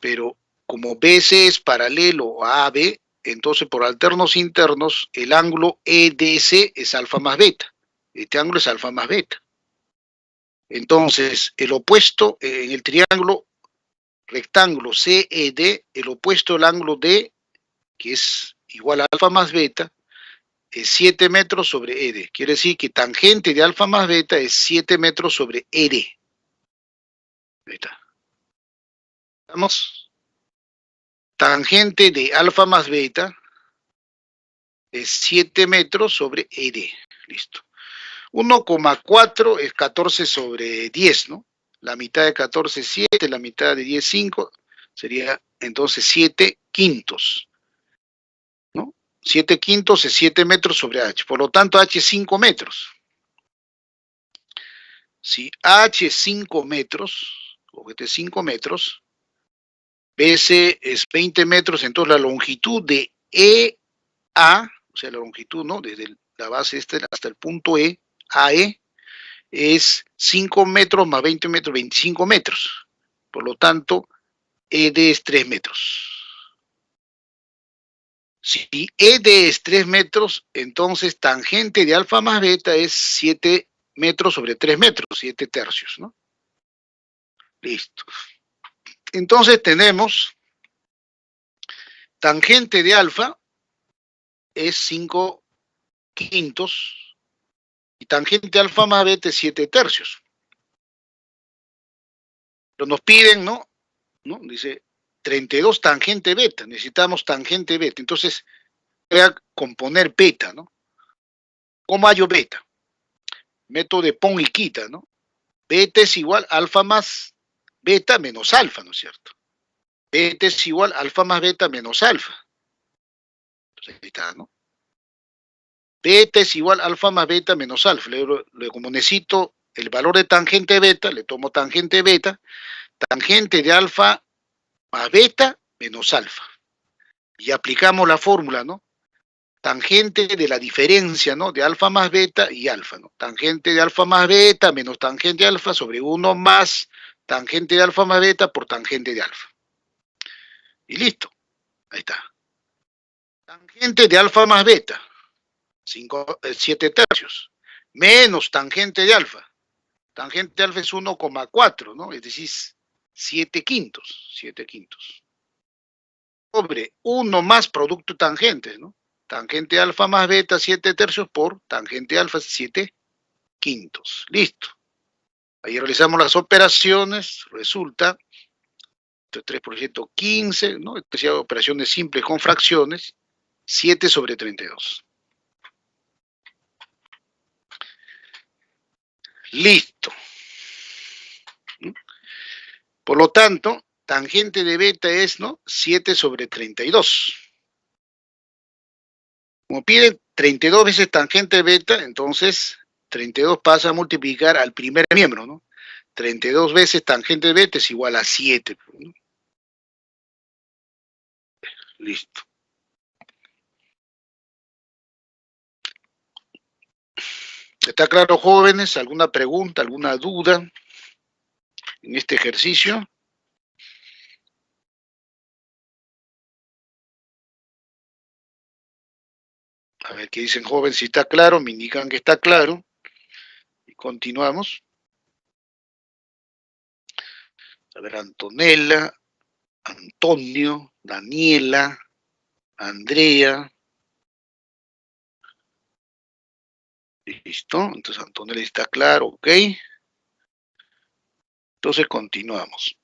Pero como BC es paralelo a AB, entonces por alternos internos, el ángulo EDC es alfa más beta. Este ángulo es alfa más beta. Entonces, el opuesto en el triángulo rectángulo CED, el opuesto del ángulo D, que es igual a alfa más beta, es 7 metros sobre ED. Quiere decir que tangente de alfa más beta es 7 metros sobre ED. Ahí está. ¿Estamos? Tangente de alfa más beta es 7 metros sobre ED. Listo. 1,4 es 14 sobre 10, ¿no? La mitad de 14 es 7, la mitad de 10 es 5, sería entonces 7 quintos, ¿no? 7 quintos es 7 metros sobre H. Por lo tanto, H es 5 metros. Si H es 5 metros, o este es 5 metros, BC es 20 metros, entonces la longitud de EA, o sea, la longitud, ¿no? Desde la base hasta el punto E, AE, es 5 metros más 20 metros, 25 metros. Por lo tanto, ED es 3 metros. Si ED es 3 metros, entonces tangente de alfa más beta es 7 metros sobre 3 metros, 7 tercios, ¿no? Listo. Entonces tenemos tangente de alfa es 5 quintos y tangente de alfa más beta es 7 tercios. Pero nos piden, ¿no? Dice 32 tangente beta, necesitamos tangente beta. Entonces, voy a componer beta, ¿no? ¿Cómo hallo beta? Método de pon y quita, ¿no? Beta es igual alfa más beta menos alfa, ¿no es cierto? Beta es igual alfa más beta menos alfa. Entonces, ahí está, ¿no? Beta es igual alfa más beta menos alfa. Como necesito el valor de tangente beta, le tomo tangente beta, tangente de alfa más beta menos alfa. Y aplicamos la fórmula, ¿no? Tangente de la diferencia, ¿no? De alfa más beta y alfa, ¿no? Tangente de alfa más beta menos tangente de alfa sobre 1 más tangente de alfa más beta por tangente de alfa. Y listo. Ahí está. Tangente de alfa más beta, 7 tercios, menos tangente de alfa. Tangente de alfa es 1,4, ¿no? Es decir, 7 quintos, 7 quintos. Sobre 1 más producto de tangentes, ¿no? Tangente alfa más beta, 7 tercios por tangente alfa, 7 quintos. Listo. Ahí realizamos las operaciones, resulta 3 por 115, ¿no? Especial operaciones simples con fracciones, 7 sobre 32. Listo. Por lo tanto, tangente de beta es, ¿no? 7 sobre 32. Como piden 32 veces tangente de beta, entonces 32 pasa a multiplicar al primer miembro, ¿no? 32 veces tangente de beta es igual a 7, ¿no? Listo. ¿Está claro, jóvenes? ¿Alguna pregunta, alguna duda en este ejercicio? A ver qué dicen, jóvenes, si está claro, me indican que está claro. Y continuamos. A ver, Antonella, Antonio, Daniela, Andrea. Listo, entonces Antonella está claro, ok. Entonces continuamos.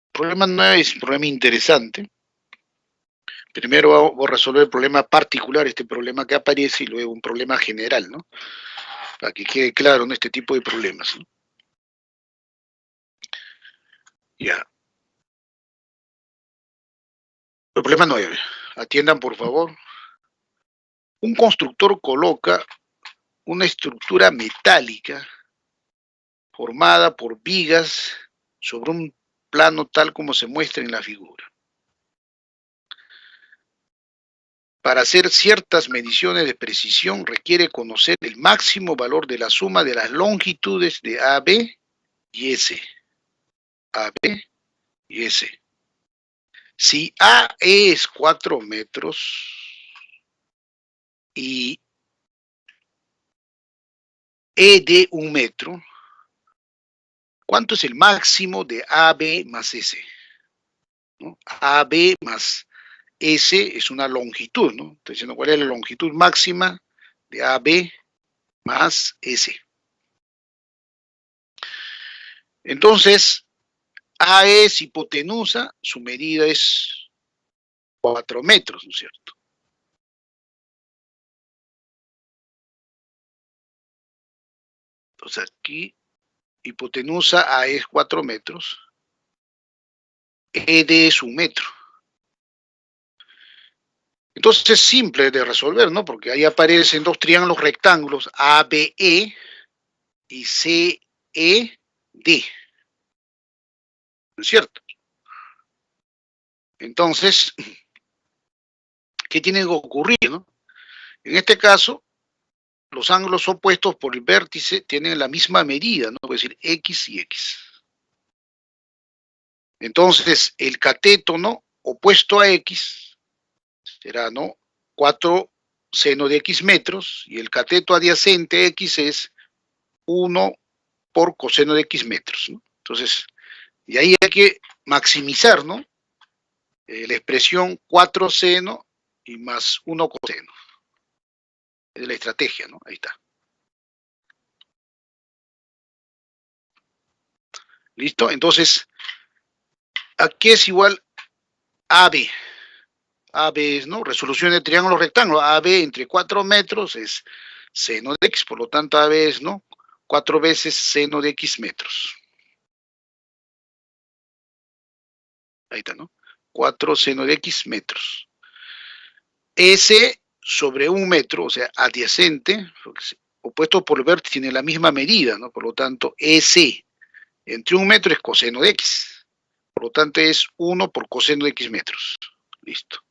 El problema no es un problema interesante. Primero voy a resolver el problema particular, este problema que aparece, y luego un problema general, ¿no? Para que quede claro en este tipo de problemas, ¿no? Ya. El problema 9. Atiendan, por favor. Un constructor coloca una estructura metálica formada por vigas sobre un plano tal como se muestra en la figura. Para hacer ciertas mediciones de precisión requiere conocer el máximo valor de la suma de las longitudes de AB y S. AB y S. Si A es 4 metros y E de 1 metro, ¿cuánto es el máximo de AB más S? ¿No? AB más S es una longitud, ¿no? Estoy diciendo cuál es la longitud máxima de AB más S. Entonces, A es hipotenusa, su medida es 4 metros, ¿no es cierto? Entonces aquí hipotenusa A es 4 metros, ED es 1 metro. Entonces es simple de resolver, ¿no? Porque ahí aparecen dos triángulos rectángulos, ABE y CED. ¿No es cierto? Entonces, ¿qué tiene que ocurrir, no? En este caso, los ángulos opuestos por el vértice tienen la misma medida, ¿no? Es decir, X y X. Entonces, el cateto, ¿no? Opuesto a X será, ¿no? 4 seno de X metros, y el cateto adyacente a X es 1 por coseno de X metros, ¿no? Entonces, y ahí hay que maximizar, ¿no? La expresión 4 seno y más 1 coseno. Es la estrategia, ¿no? Ahí está. ¿Listo? Entonces, aquí es igual AB. AB es, ¿no? Resolución de triángulo rectángulo. AB entre 4 metros es seno de X, por lo tanto AB es, ¿no? 4 veces seno de X metros. Ahí está, ¿no? 4 seno de X metros. S sobre 1 metro, o sea, adyacente, opuesto por el vértice, tiene la misma medida, ¿no? Por lo tanto, S entre 1 metro es coseno de X. Por lo tanto, es 1 por coseno de X metros. Listo.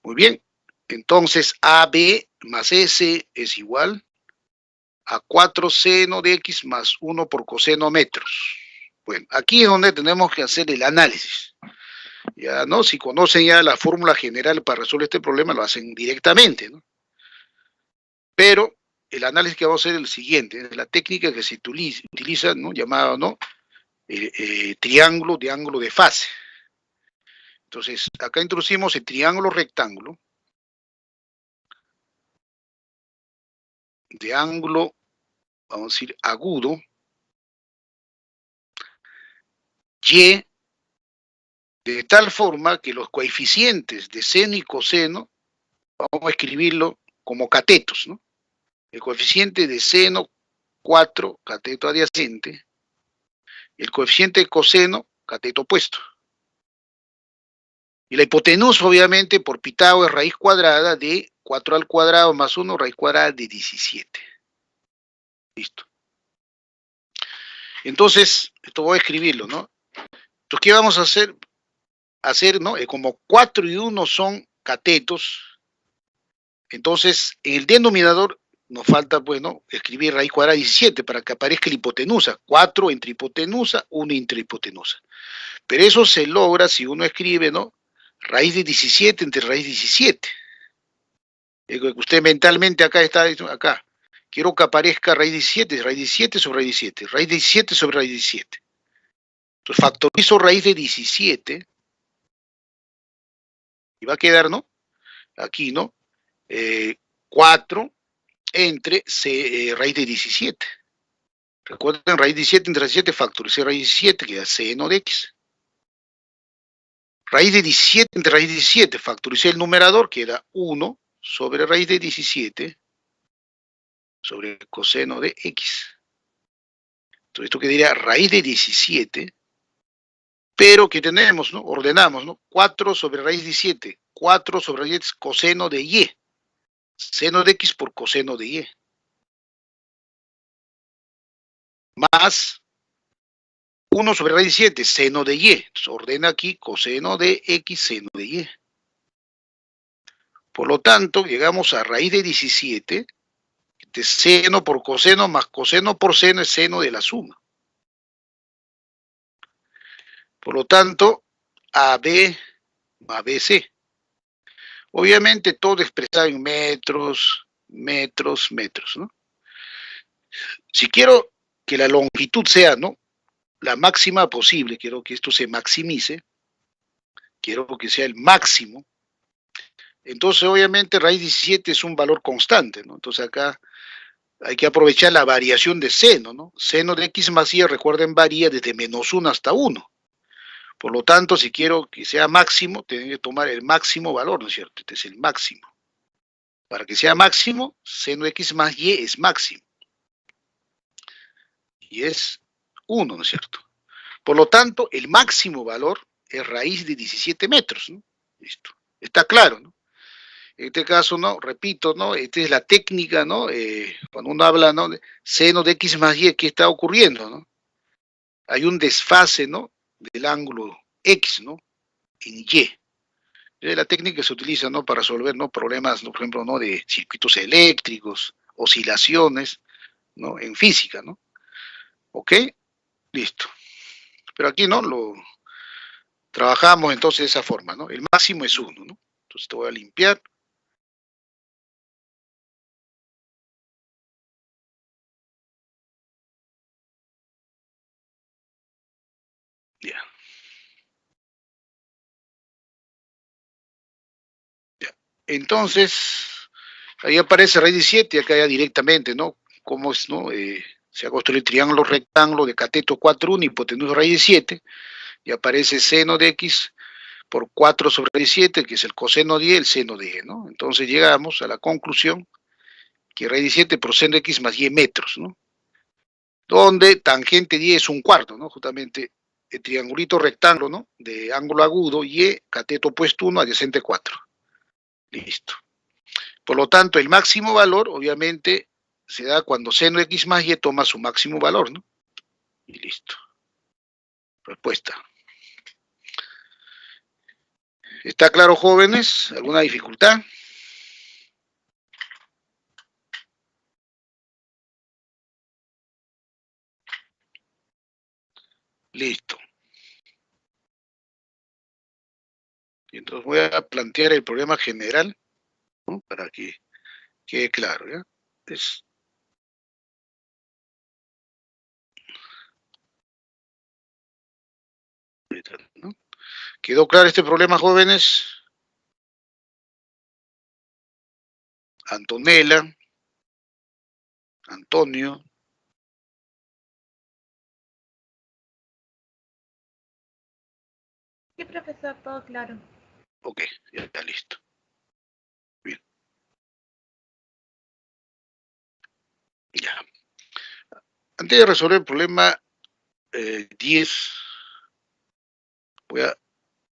Muy bien. Entonces, AB más S es igual a 4 seno de X más 1 por coseno metros. Bueno, aquí es donde tenemos que hacer el análisis. Ya, ¿no? Si conocen ya la fórmula general para resolver este problema, lo hacen directamente, ¿no? Pero el análisis que vamos a hacer es el siguiente, es la técnica que se utiliza, ¿no? Llamada, ¿no? Triángulo de ángulo de fase. Entonces, acá introducimos el triángulo rectángulo de ángulo, vamos a decir, agudo, Y, de tal forma que los coeficientes de seno y coseno, vamos a escribirlo como catetos, ¿no? El coeficiente de seno, 4, cateto adyacente, el coeficiente de coseno, cateto opuesto. Y la hipotenusa, obviamente, por Pitágoras, raíz cuadrada de 4 al cuadrado más 1, raíz cuadrada de 17. Listo. Entonces, esto voy a escribirlo, ¿no? Entonces, ¿qué vamos a hacer? ¿No? Como 4 y 1 son catetos, entonces en el denominador nos falta, bueno, escribir raíz cuadrada de 17 para que aparezca la hipotenusa. 4 entre hipotenusa, 1 entre hipotenusa. Pero eso se logra si uno escribe, ¿no? Raíz de 17 entre raíz de 17. Usted mentalmente acá está, acá. Quiero que aparezca raíz de 17, raíz de 17 sobre raíz de 17, raíz de 17 sobre raíz de 17. Entonces factorizo raíz de 17 y va a quedar, ¿no? Aquí, ¿no? 4 entre raíz de 17. Recuerden, raíz de 17 entre 17, factoricé raíz de 17, queda seno de X. Raíz de 17 entre raíz de 17, factoricé el numerador, queda 1 sobre raíz de 17 sobre el coseno de X. Entonces esto quedaría raíz de 17, pero que tenemos, ¿no? Ordenamos, ¿no? 4 sobre raíz de 17, 4 sobre raíz de coseno de Y. Seno de X por coseno de Y. Más 1 sobre raíz de 17, seno de Y. Entonces ordena aquí coseno de X, seno de Y. Por lo tanto, llegamos a raíz de 17, de seno por coseno más coseno por seno es seno de la suma. Por lo tanto, AB más BC. Obviamente todo expresado en metros, metros, metros, ¿no? Si quiero que la longitud sea, ¿no? La máxima posible, quiero que esto se maximice, quiero que sea el máximo, entonces obviamente raíz 17 es un valor constante, ¿no? Entonces acá hay que aprovechar la variación de seno, ¿no? Seno de X más Y, recuerden, varía desde menos 1 hasta 1. Por lo tanto, si quiero que sea máximo, tengo que tomar el máximo valor, ¿no es cierto? Este es el máximo. Para que sea máximo, seno de X más Y es máximo. Y es 1, ¿no es cierto? Por lo tanto, el máximo valor es raíz de 17 metros, ¿no? Listo. Está claro, ¿no? En este caso, ¿no? Repito, ¿no? Esta es la técnica, ¿no? Cuando uno habla, ¿no? De seno de x más y, ¿qué está ocurriendo, no? Hay un desfase, ¿no? Del ángulo x, ¿no? En y. Es la técnica que se utiliza, ¿no? Para resolver, ¿no? Problemas, ¿no? Por ejemplo, ¿no? De circuitos eléctricos, oscilaciones, ¿no? En física, ¿no? ¿Ok? Listo. Pero aquí, ¿no? Lo trabajamos entonces de esa forma, ¿no? El máximo es 1, ¿no? Entonces te voy a limpiar. Ya. Ya. Entonces, ahí aparece raíz de 7, acá ya directamente, ¿no? Cómo es, ¿no? Se ha construido el triángulo rectángulo de cateto 4, 1, hipotenusa raíz de 7, y aparece seno de x por 4 sobre raíz de 7, que es el coseno de y, el seno de y, ¿no? Entonces llegamos a la conclusión que raíz de 7 por seno de x más y metros, ¿no? Donde tangente de y es un cuarto, ¿no? Justamente el triangulito rectángulo, ¿no? De ángulo agudo, y cateto opuesto 1, adyacente 4. Listo. Por lo tanto, el máximo valor, obviamente, se da cuando seno de x más y toma su máximo valor, ¿no? Y listo. Respuesta. ¿Está claro, jóvenes? ¿Alguna dificultad? Listo. Entonces voy a plantear el problema general, ¿no? Para que quede claro, ¿ya? Es, ¿no? ¿Quedó claro este problema, jóvenes? Antonella, Antonio. Sí, profesor, todo claro. Ok, ya está listo. Bien, ya. Antes de resolver el problema 10, voy a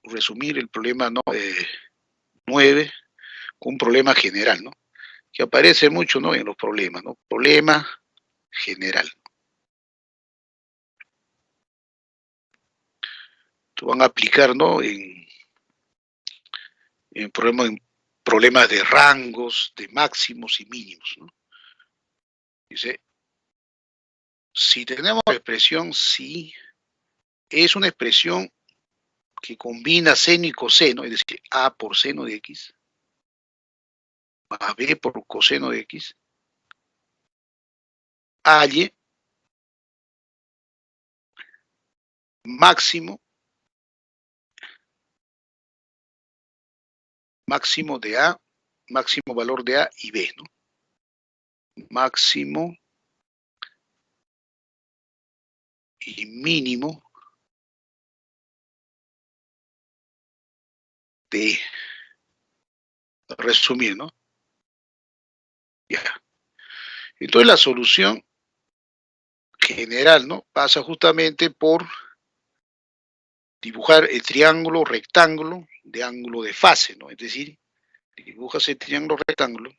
resumir el problema, ¿no? 9, con un problema general, ¿no? Que aparece mucho, ¿no? En los problemas, ¿no? Problema general. Esto van a aplicar, ¿no? En problemas de rangos, de máximos y mínimos, ¿no? Dice, si tenemos la expresión si, es una expresión que combina seno y coseno, es decir, a por seno de x, más b por coseno de x, halle máximo, máximo de a, máximo valor de a y b, ¿no? Máximo y mínimo de, resumir, ¿no? Ya. Entonces la solución general, ¿no? Pasa justamente por dibujar el triángulo rectángulo de ángulo de fase, ¿no? Es decir, dibujas el triángulo rectángulo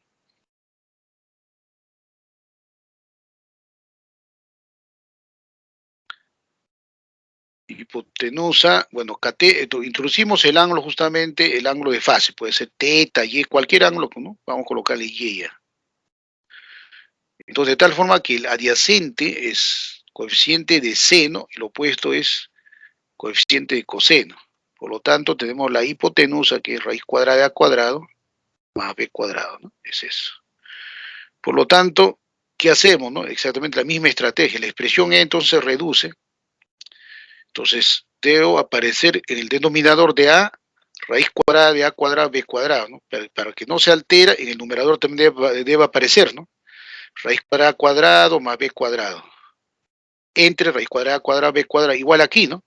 hipotenusa, bueno, introducimos el ángulo justamente, el ángulo de fase, puede ser teta, y, cualquier ángulo, ¿no? Vamos a colocarle y ya. Entonces, de tal forma que el adyacente es coeficiente de seno, y lo opuesto es coeficiente de coseno. Por lo tanto, tenemos la hipotenusa, que es raíz cuadrada de a cuadrado, más b cuadrado, ¿no? Es eso. Por lo tanto, ¿qué hacemos, no? Exactamente la misma estrategia. La expresión E entonces se reduce. Entonces, debo aparecer en el denominador de A, raíz cuadrada de A cuadrado, B cuadrado, ¿no? Para que no se altera, en el numerador también debe aparecer, ¿no? Raíz cuadrada cuadrado más B cuadrado. Entre raíz cuadrada, B cuadrado, igual aquí, ¿no?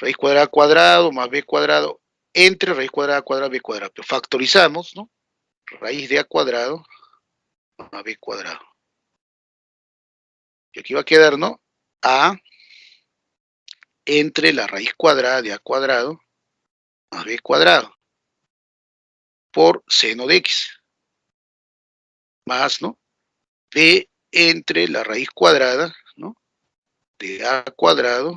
Raíz cuadrada cuadrado más B cuadrado, entre raíz cuadrada, B cuadrado. Pero factorizamos, ¿no? Raíz de A cuadrado más B cuadrado. Y aquí va a quedar, ¿no? A entre la raíz cuadrada de a cuadrado más b cuadrado por seno de x, más, ¿no?, b entre la raíz cuadrada, ¿no?, de a cuadrado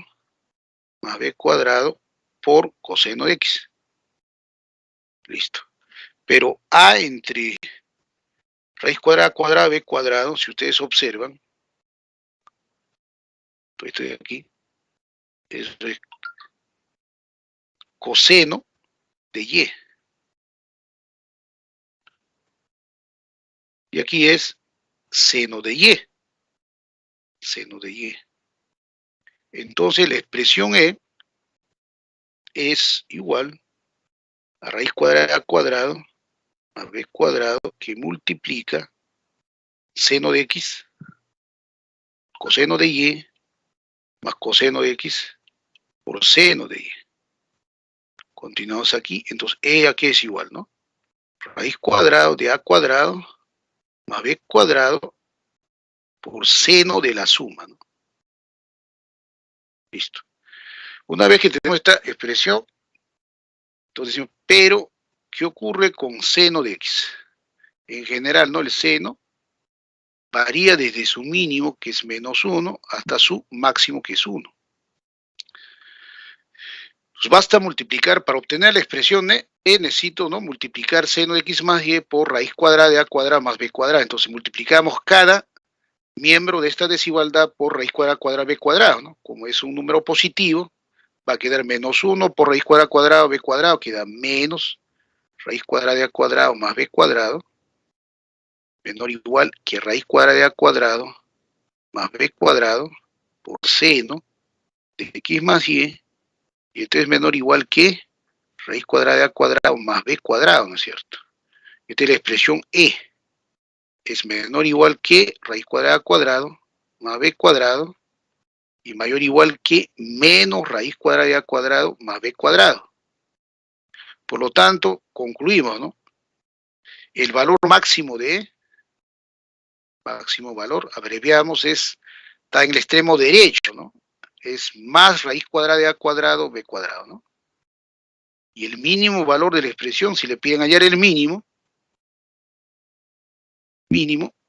más b cuadrado por coseno de x. Listo. Pero a entre raíz cuadrada b cuadrado, si ustedes observan, estoy aquí, es coseno de y. Y aquí es seno de y. Seno de y. Entonces la expresión E es igual a raíz cuadrada de a cuadrado más b cuadrado que multiplica seno de x, coseno de y, más coseno de x por seno de y. Continuamos aquí, entonces E aquí es igual, ¿no?, raíz cuadrada de a cuadrado más b cuadrado por seno de la suma, ¿no? Listo. Una vez que tenemos esta expresión, entonces decimos, pero, ¿qué ocurre con seno de x? En general, ¿no?, el seno varía desde su mínimo, que es menos 1, hasta su máximo, que es 1. Pues basta multiplicar, para obtener la expresión E, necesito, ¿no?, multiplicar seno de x más y por raíz cuadrada de a cuadrado más b cuadrado. Entonces multiplicamos cada miembro de esta desigualdad por raíz cuadrada b cuadrado, ¿no? Como es un número positivo, va a quedar menos 1 por raíz cuadrada b cuadrado, queda menos raíz cuadrada de a cuadrado más b cuadrado, menor o igual que raíz cuadrada de a cuadrado más b cuadrado por seno de x más y esto es menor o igual que raíz cuadrada de a cuadrado más b cuadrado, ¿no es cierto? Esta es la expresión E, es menor o igual que raíz cuadrada de a cuadrado más b cuadrado y mayor o igual que menos raíz cuadrada de a cuadrado más b cuadrado. Por lo tanto, concluimos, ¿no?, el valor máximo de E, máximo valor, abreviamos, está en el extremo derecho, ¿no?, es más raíz cuadrada de a cuadrado b cuadrado, ¿no? Y el mínimo valor de la expresión, si le piden hallar el mínimo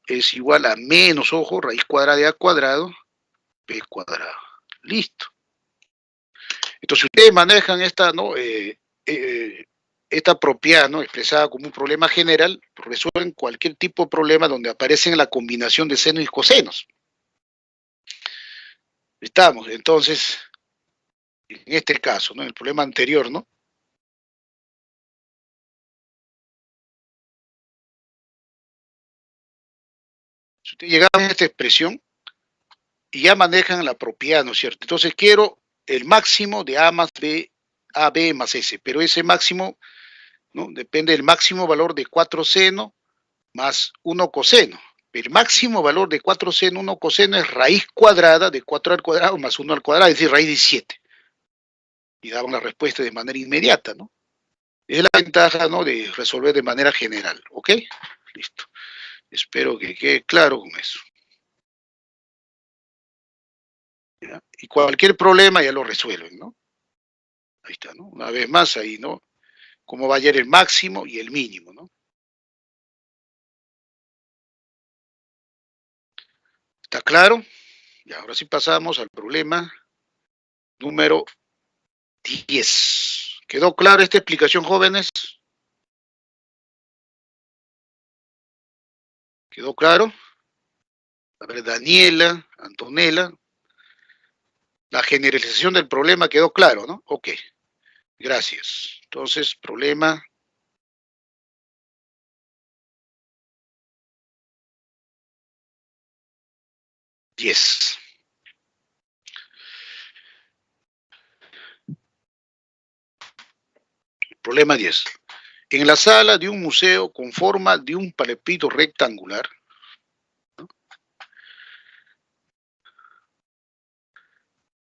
es igual a menos, ojo, raíz cuadrada de a cuadrado b cuadrado. Listo. Entonces, si ustedes manejan esta, ¿no?, esta propiedad, ¿no?, expresada como un problema general, resuelven cualquier tipo de problema donde aparecen la combinación de senos y cosenos. Estamos, entonces, en este caso, ¿no?, en el problema anterior, ¿no?, si ustedes llegaban a esta expresión y ya manejan la propiedad, ¿no es cierto? Entonces quiero el máximo de A más B, AB más S, pero ese máximo, ¿no?, depende del máximo valor de 4 seno más 1 coseno. El máximo valor de 4 seno, 1 coseno es raíz cuadrada de 4 al cuadrado más 1 al cuadrado, es decir, raíz de 7. Y daban la respuesta de manera inmediata, ¿no? Es la ventaja, ¿no?, de resolver de manera general, ¿ok? Listo. Espero que quede claro con eso. ¿Ya? Y cualquier problema ya lo resuelven, ¿no? Ahí está, ¿no? Una vez más ahí, ¿no?, cómo va a hallar el máximo y el mínimo, ¿no? ¿Está claro? Y ahora sí pasamos al problema número 10. ¿Quedó clara esta explicación, jóvenes? ¿Quedó claro? A ver, Daniela, Antonella, la generalización del problema quedó claro, ¿no? Ok, gracias. Entonces, problema 10. Problema 10. En la sala de un museo con forma de un parapito rectangular, ¿no?,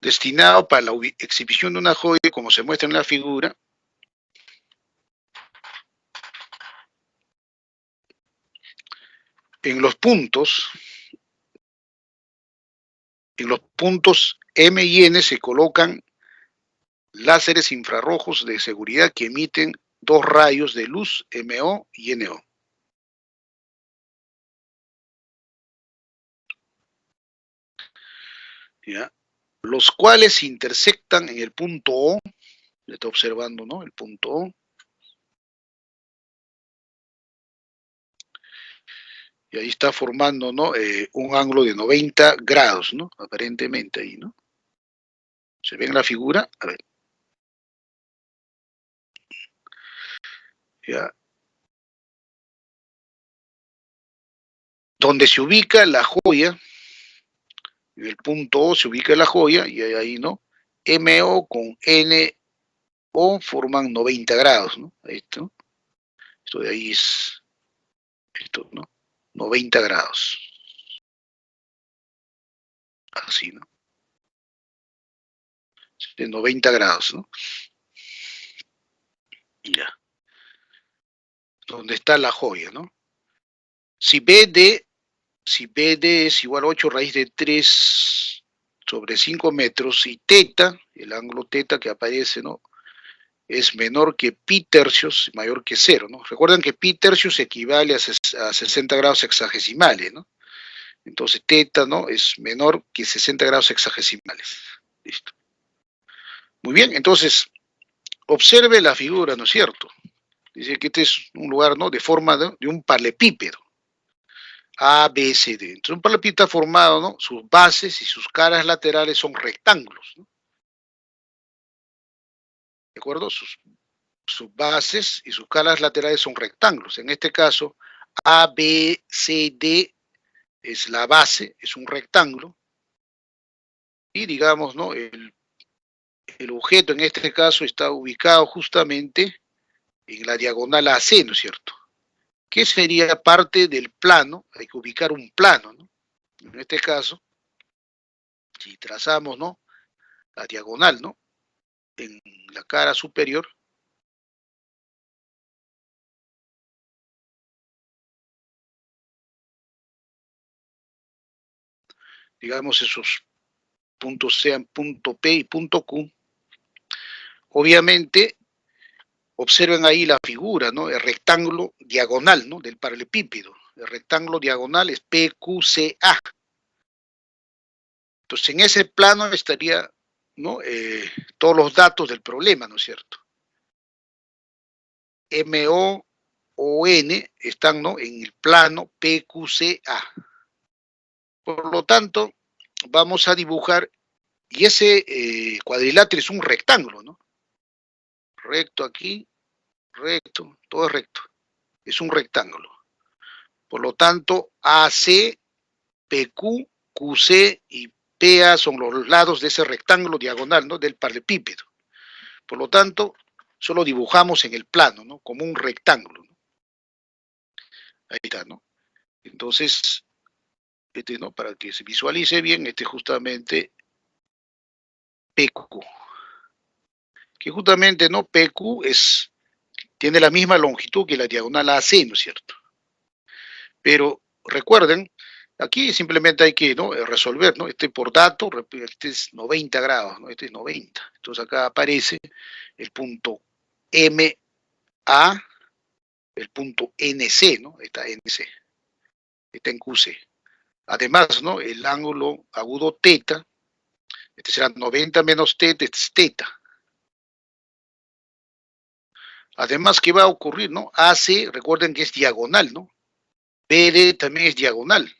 destinado para la exhibición de una joya, como se muestra en la figura, en los puntos M y N se colocan láseres infrarrojos de seguridad que emiten dos rayos de luz, MO y NO. ¿Ya? Los cuales intersectan en el punto O, está observando, ¿no? El punto O. Y ahí está formando, ¿no? Un ángulo de 90 grados, ¿no? Aparentemente ahí, ¿no? ¿Se ve en la figura? A ver. ¿Ya? Donde se ubica la joya, en el punto O se ubica la joya, y ahí, ¿no? MO con NO forman 90 grados, ¿no? Esto de ahí es, esto, ¿no? 90 grados. Así, ¿no? De 90 grados, ¿no? Ya. Donde está la joya, ¿no? Si BD es igual a 8 raíz de 3 sobre 5 metros y teta, el ángulo teta que aparece, ¿no? Es menor que pi tercios, mayor que 0, ¿no? Recuerden que pi tercios equivale a 60 grados hexagesimales, ¿no? Entonces teta, ¿no? Es menor que 60 grados hexagesimales. Listo. Muy bien, entonces observe la figura, ¿no es cierto? Dice que este es un lugar, ¿no? De forma de un paralelepípedo. A, B, C, D. Entonces un paralelepípedo está formado, ¿no? Sus bases y sus caras laterales son rectángulos, ¿no? ¿De acuerdo? Sus bases y sus caras laterales son rectángulos. En este caso, A, B, C, D es la base, es un rectángulo. Y digamos, ¿no? El objeto en este caso está ubicado justamente en la diagonal AC, ¿no es cierto? ¿Qué sería parte del plano? Hay que ubicar un plano, ¿no? En este caso, si trazamos, ¿no? La diagonal, ¿no? En la cara superior, digamos esos puntos sean punto P y punto Q, obviamente observen ahí la figura, ¿no? El rectángulo diagonal, ¿no? Del paralelepípedo. El rectángulo diagonal es PQCA. Entonces, en ese plano estaría, ¿no? Todos los datos del problema, ¿no es cierto? MO o N están, ¿no? En el plano PQCA. Por lo tanto, vamos a dibujar, y ese cuadrilátero es un rectángulo, ¿no? Recto aquí, recto, todo es recto. Es un rectángulo. Por lo tanto, AC, PQ, QC y PA son los lados de ese rectángulo diagonal, ¿no? Del paralelepípedo. Por lo tanto, solo dibujamos en el plano, ¿no? Como un rectángulo, ¿no? Ahí está, ¿no? Entonces, ¿no? Para que se visualice bien, justamente PQ. Que justamente, ¿no? PQ tiene la misma longitud que la diagonal AC, ¿no es cierto? Pero recuerden, aquí simplemente hay que, ¿no? Resolver, ¿no? Por dato, este es 90 grados, ¿no? Este es 90. Entonces acá aparece el punto MA, el punto NC, ¿no? Está NC, está en QC. Además, ¿no? El ángulo agudo teta, este será 90 menos teta, este es teta. Además, ¿qué va a ocurrir, no? AC, recuerden que es diagonal, ¿no? BD también es diagonal.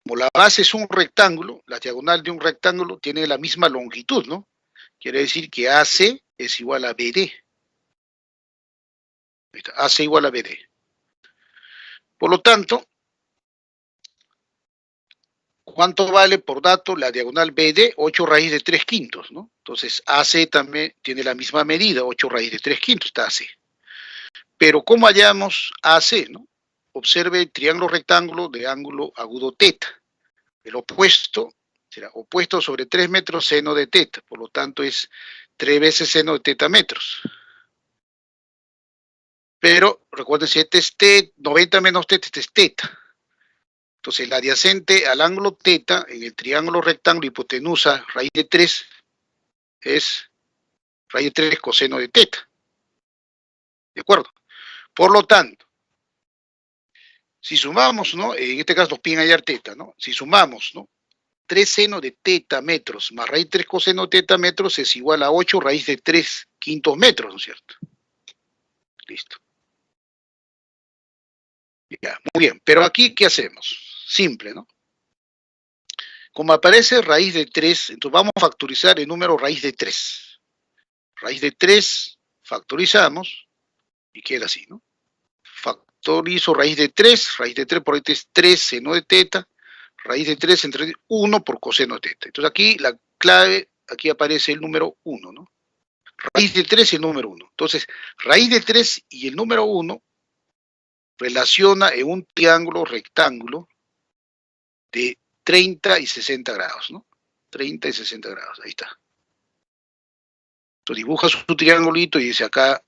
Como la base es un rectángulo, la diagonal de un rectángulo tiene la misma longitud, ¿no? Quiere decir que AC es igual a BD. AC igual a BD. Por lo tanto, ¿cuánto vale por dato la diagonal BD? 8 raíz de 3 quintos, ¿no? Entonces, AC también tiene la misma medida, 8 raíz de 3 quintos, está AC. Pero, ¿cómo hallamos AC, no? Observe el triángulo rectángulo de ángulo agudo teta. El opuesto será opuesto sobre 3 metros seno de teta, por lo tanto es 3 veces seno de teta metros. Pero recuerden, si este es 90 menos teta, este es teta. Entonces, la adyacente al ángulo teta en el triángulo rectángulo hipotenusa raíz de 3 es Raíz de 3 coseno de teta. ¿De acuerdo? Por lo tanto, si sumamos, ¿no? En este caso nos piden hallar teta, ¿no? Si sumamos, ¿no? 3 seno de teta metros más raíz de 3 coseno de teta metros es igual a 8 raíz de 3 quintos metros, ¿no es cierto? Listo. Ya, muy bien. Pero aquí, ¿qué hacemos? Simple, ¿no? Como aparece raíz de 3, entonces vamos a factorizar el número raíz de 3. Raíz de 3, factorizamos y queda así, ¿no? Factorizo raíz de 3 por ahí es 3 seno de teta, raíz de 3 entre 1 por coseno de teta. Entonces aquí la clave, aquí aparece el número 1, ¿no? Raíz de 3 y el número 1. Entonces, raíz de 3 y el número 1 relaciona en un triángulo rectángulo de 30 y 60 grados, ¿no? 30 y 60 grados, ahí está. Entonces dibuja su triangulito y dice acá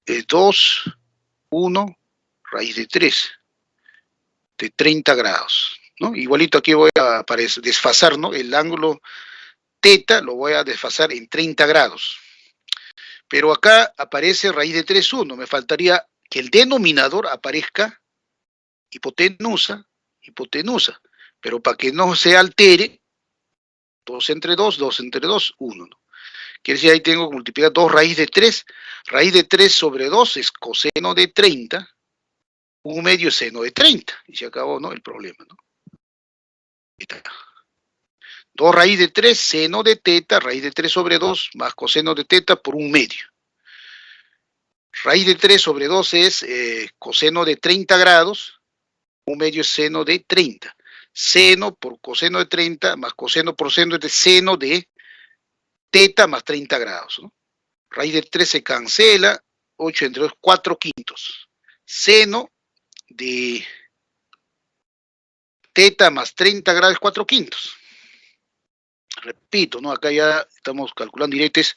es 2, 1, raíz de 3, de 30 grados, ¿no? Igualito aquí voy a desfasar, ¿no? El ángulo teta lo voy a desfasar en 30 grados. Pero acá aparece raíz de 3, 1. Me faltaría que el denominador aparezca hipotenusa, hipotenusa. Pero para que no se altere, 2 entre 2, 2 entre 2, 1, ¿no? Quiere decir, ahí tengo que multiplicar 2 raíz de 3. Raíz de 3 sobre 2 es coseno de 30. 1 medio es seno de 30. Y se acabó, ¿no? El problema, ¿no? Ahí está. 2 raíz de 3, seno de teta, raíz de 3 sobre 2, más coseno de teta por 1 medio. Raíz de 3 sobre 2 es coseno de 30 grados, 1 medio es seno de 30. Seno por coseno de 30 más coseno por seno de seno de teta más 30 grados, ¿no? Raíz de 3 se cancela, 8 entre 2, 4 quintos. Seno de teta más 30 grados, 4 quintos. Repito, ¿no? Acá ya estamos calculando directo, es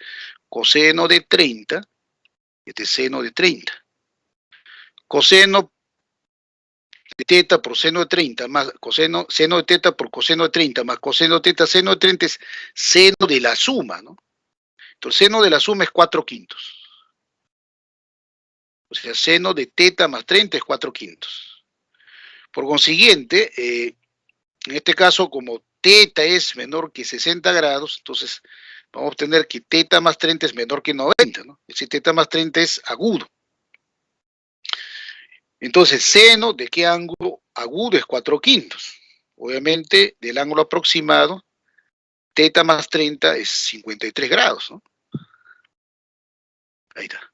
coseno de 30, este es seno de 30. Coseno de teta por seno de 30, más coseno, seno de teta por coseno de 30, más coseno de teta, seno de 30 es seno de la suma, ¿no? Entonces, seno de la suma es 4 quintos. O sea, seno de teta más 30 es 4 quintos. Por consiguiente, en este caso, como teta es menor que 60 grados, entonces vamos a obtener que teta más 30 es menor que 90, ¿no? Es decir, teta más 30 es agudo. Entonces, seno de qué ángulo agudo es 4 quintos. Obviamente, del ángulo aproximado, teta más 30 es 53 grados, ¿no? Ahí está.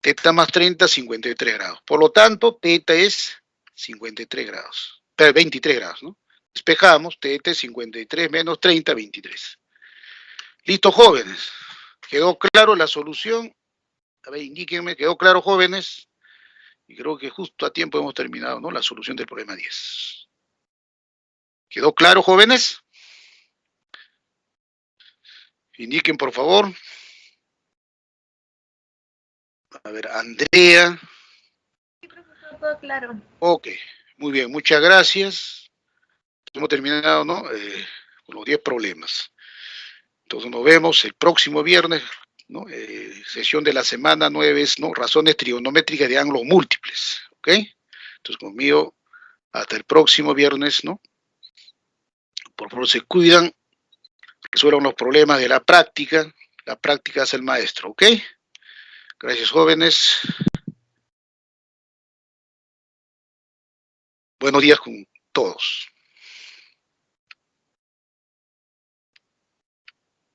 Teta más 30, 53 grados. Por lo tanto, teta es 53 grados. 23 grados, ¿no? Despejamos, teta es 53 menos 30, 23. Listo, jóvenes. ¿Quedó claro la solución? A ver, indíquenme, ¿quedó claro, jóvenes? Y creo que justo a tiempo hemos terminado, ¿no? La solución del problema 10. ¿Quedó claro, jóvenes? Indiquen, por favor. A ver, Andrea. Sí, profesor, todo claro. Ok, muy bien, muchas gracias. Hemos terminado, ¿no? Con los 10 problemas. Entonces nos vemos el próximo viernes, ¿no? Sesión de la semana 9 es, ¿no? Razones trigonométricas de ángulos múltiples, ¿ok? Entonces conmigo, hasta el próximo viernes, ¿no? Por favor, se cuidan, resuelvan los problemas de la práctica es el maestro, ¿ok? Gracias, jóvenes. Buenos días con todos.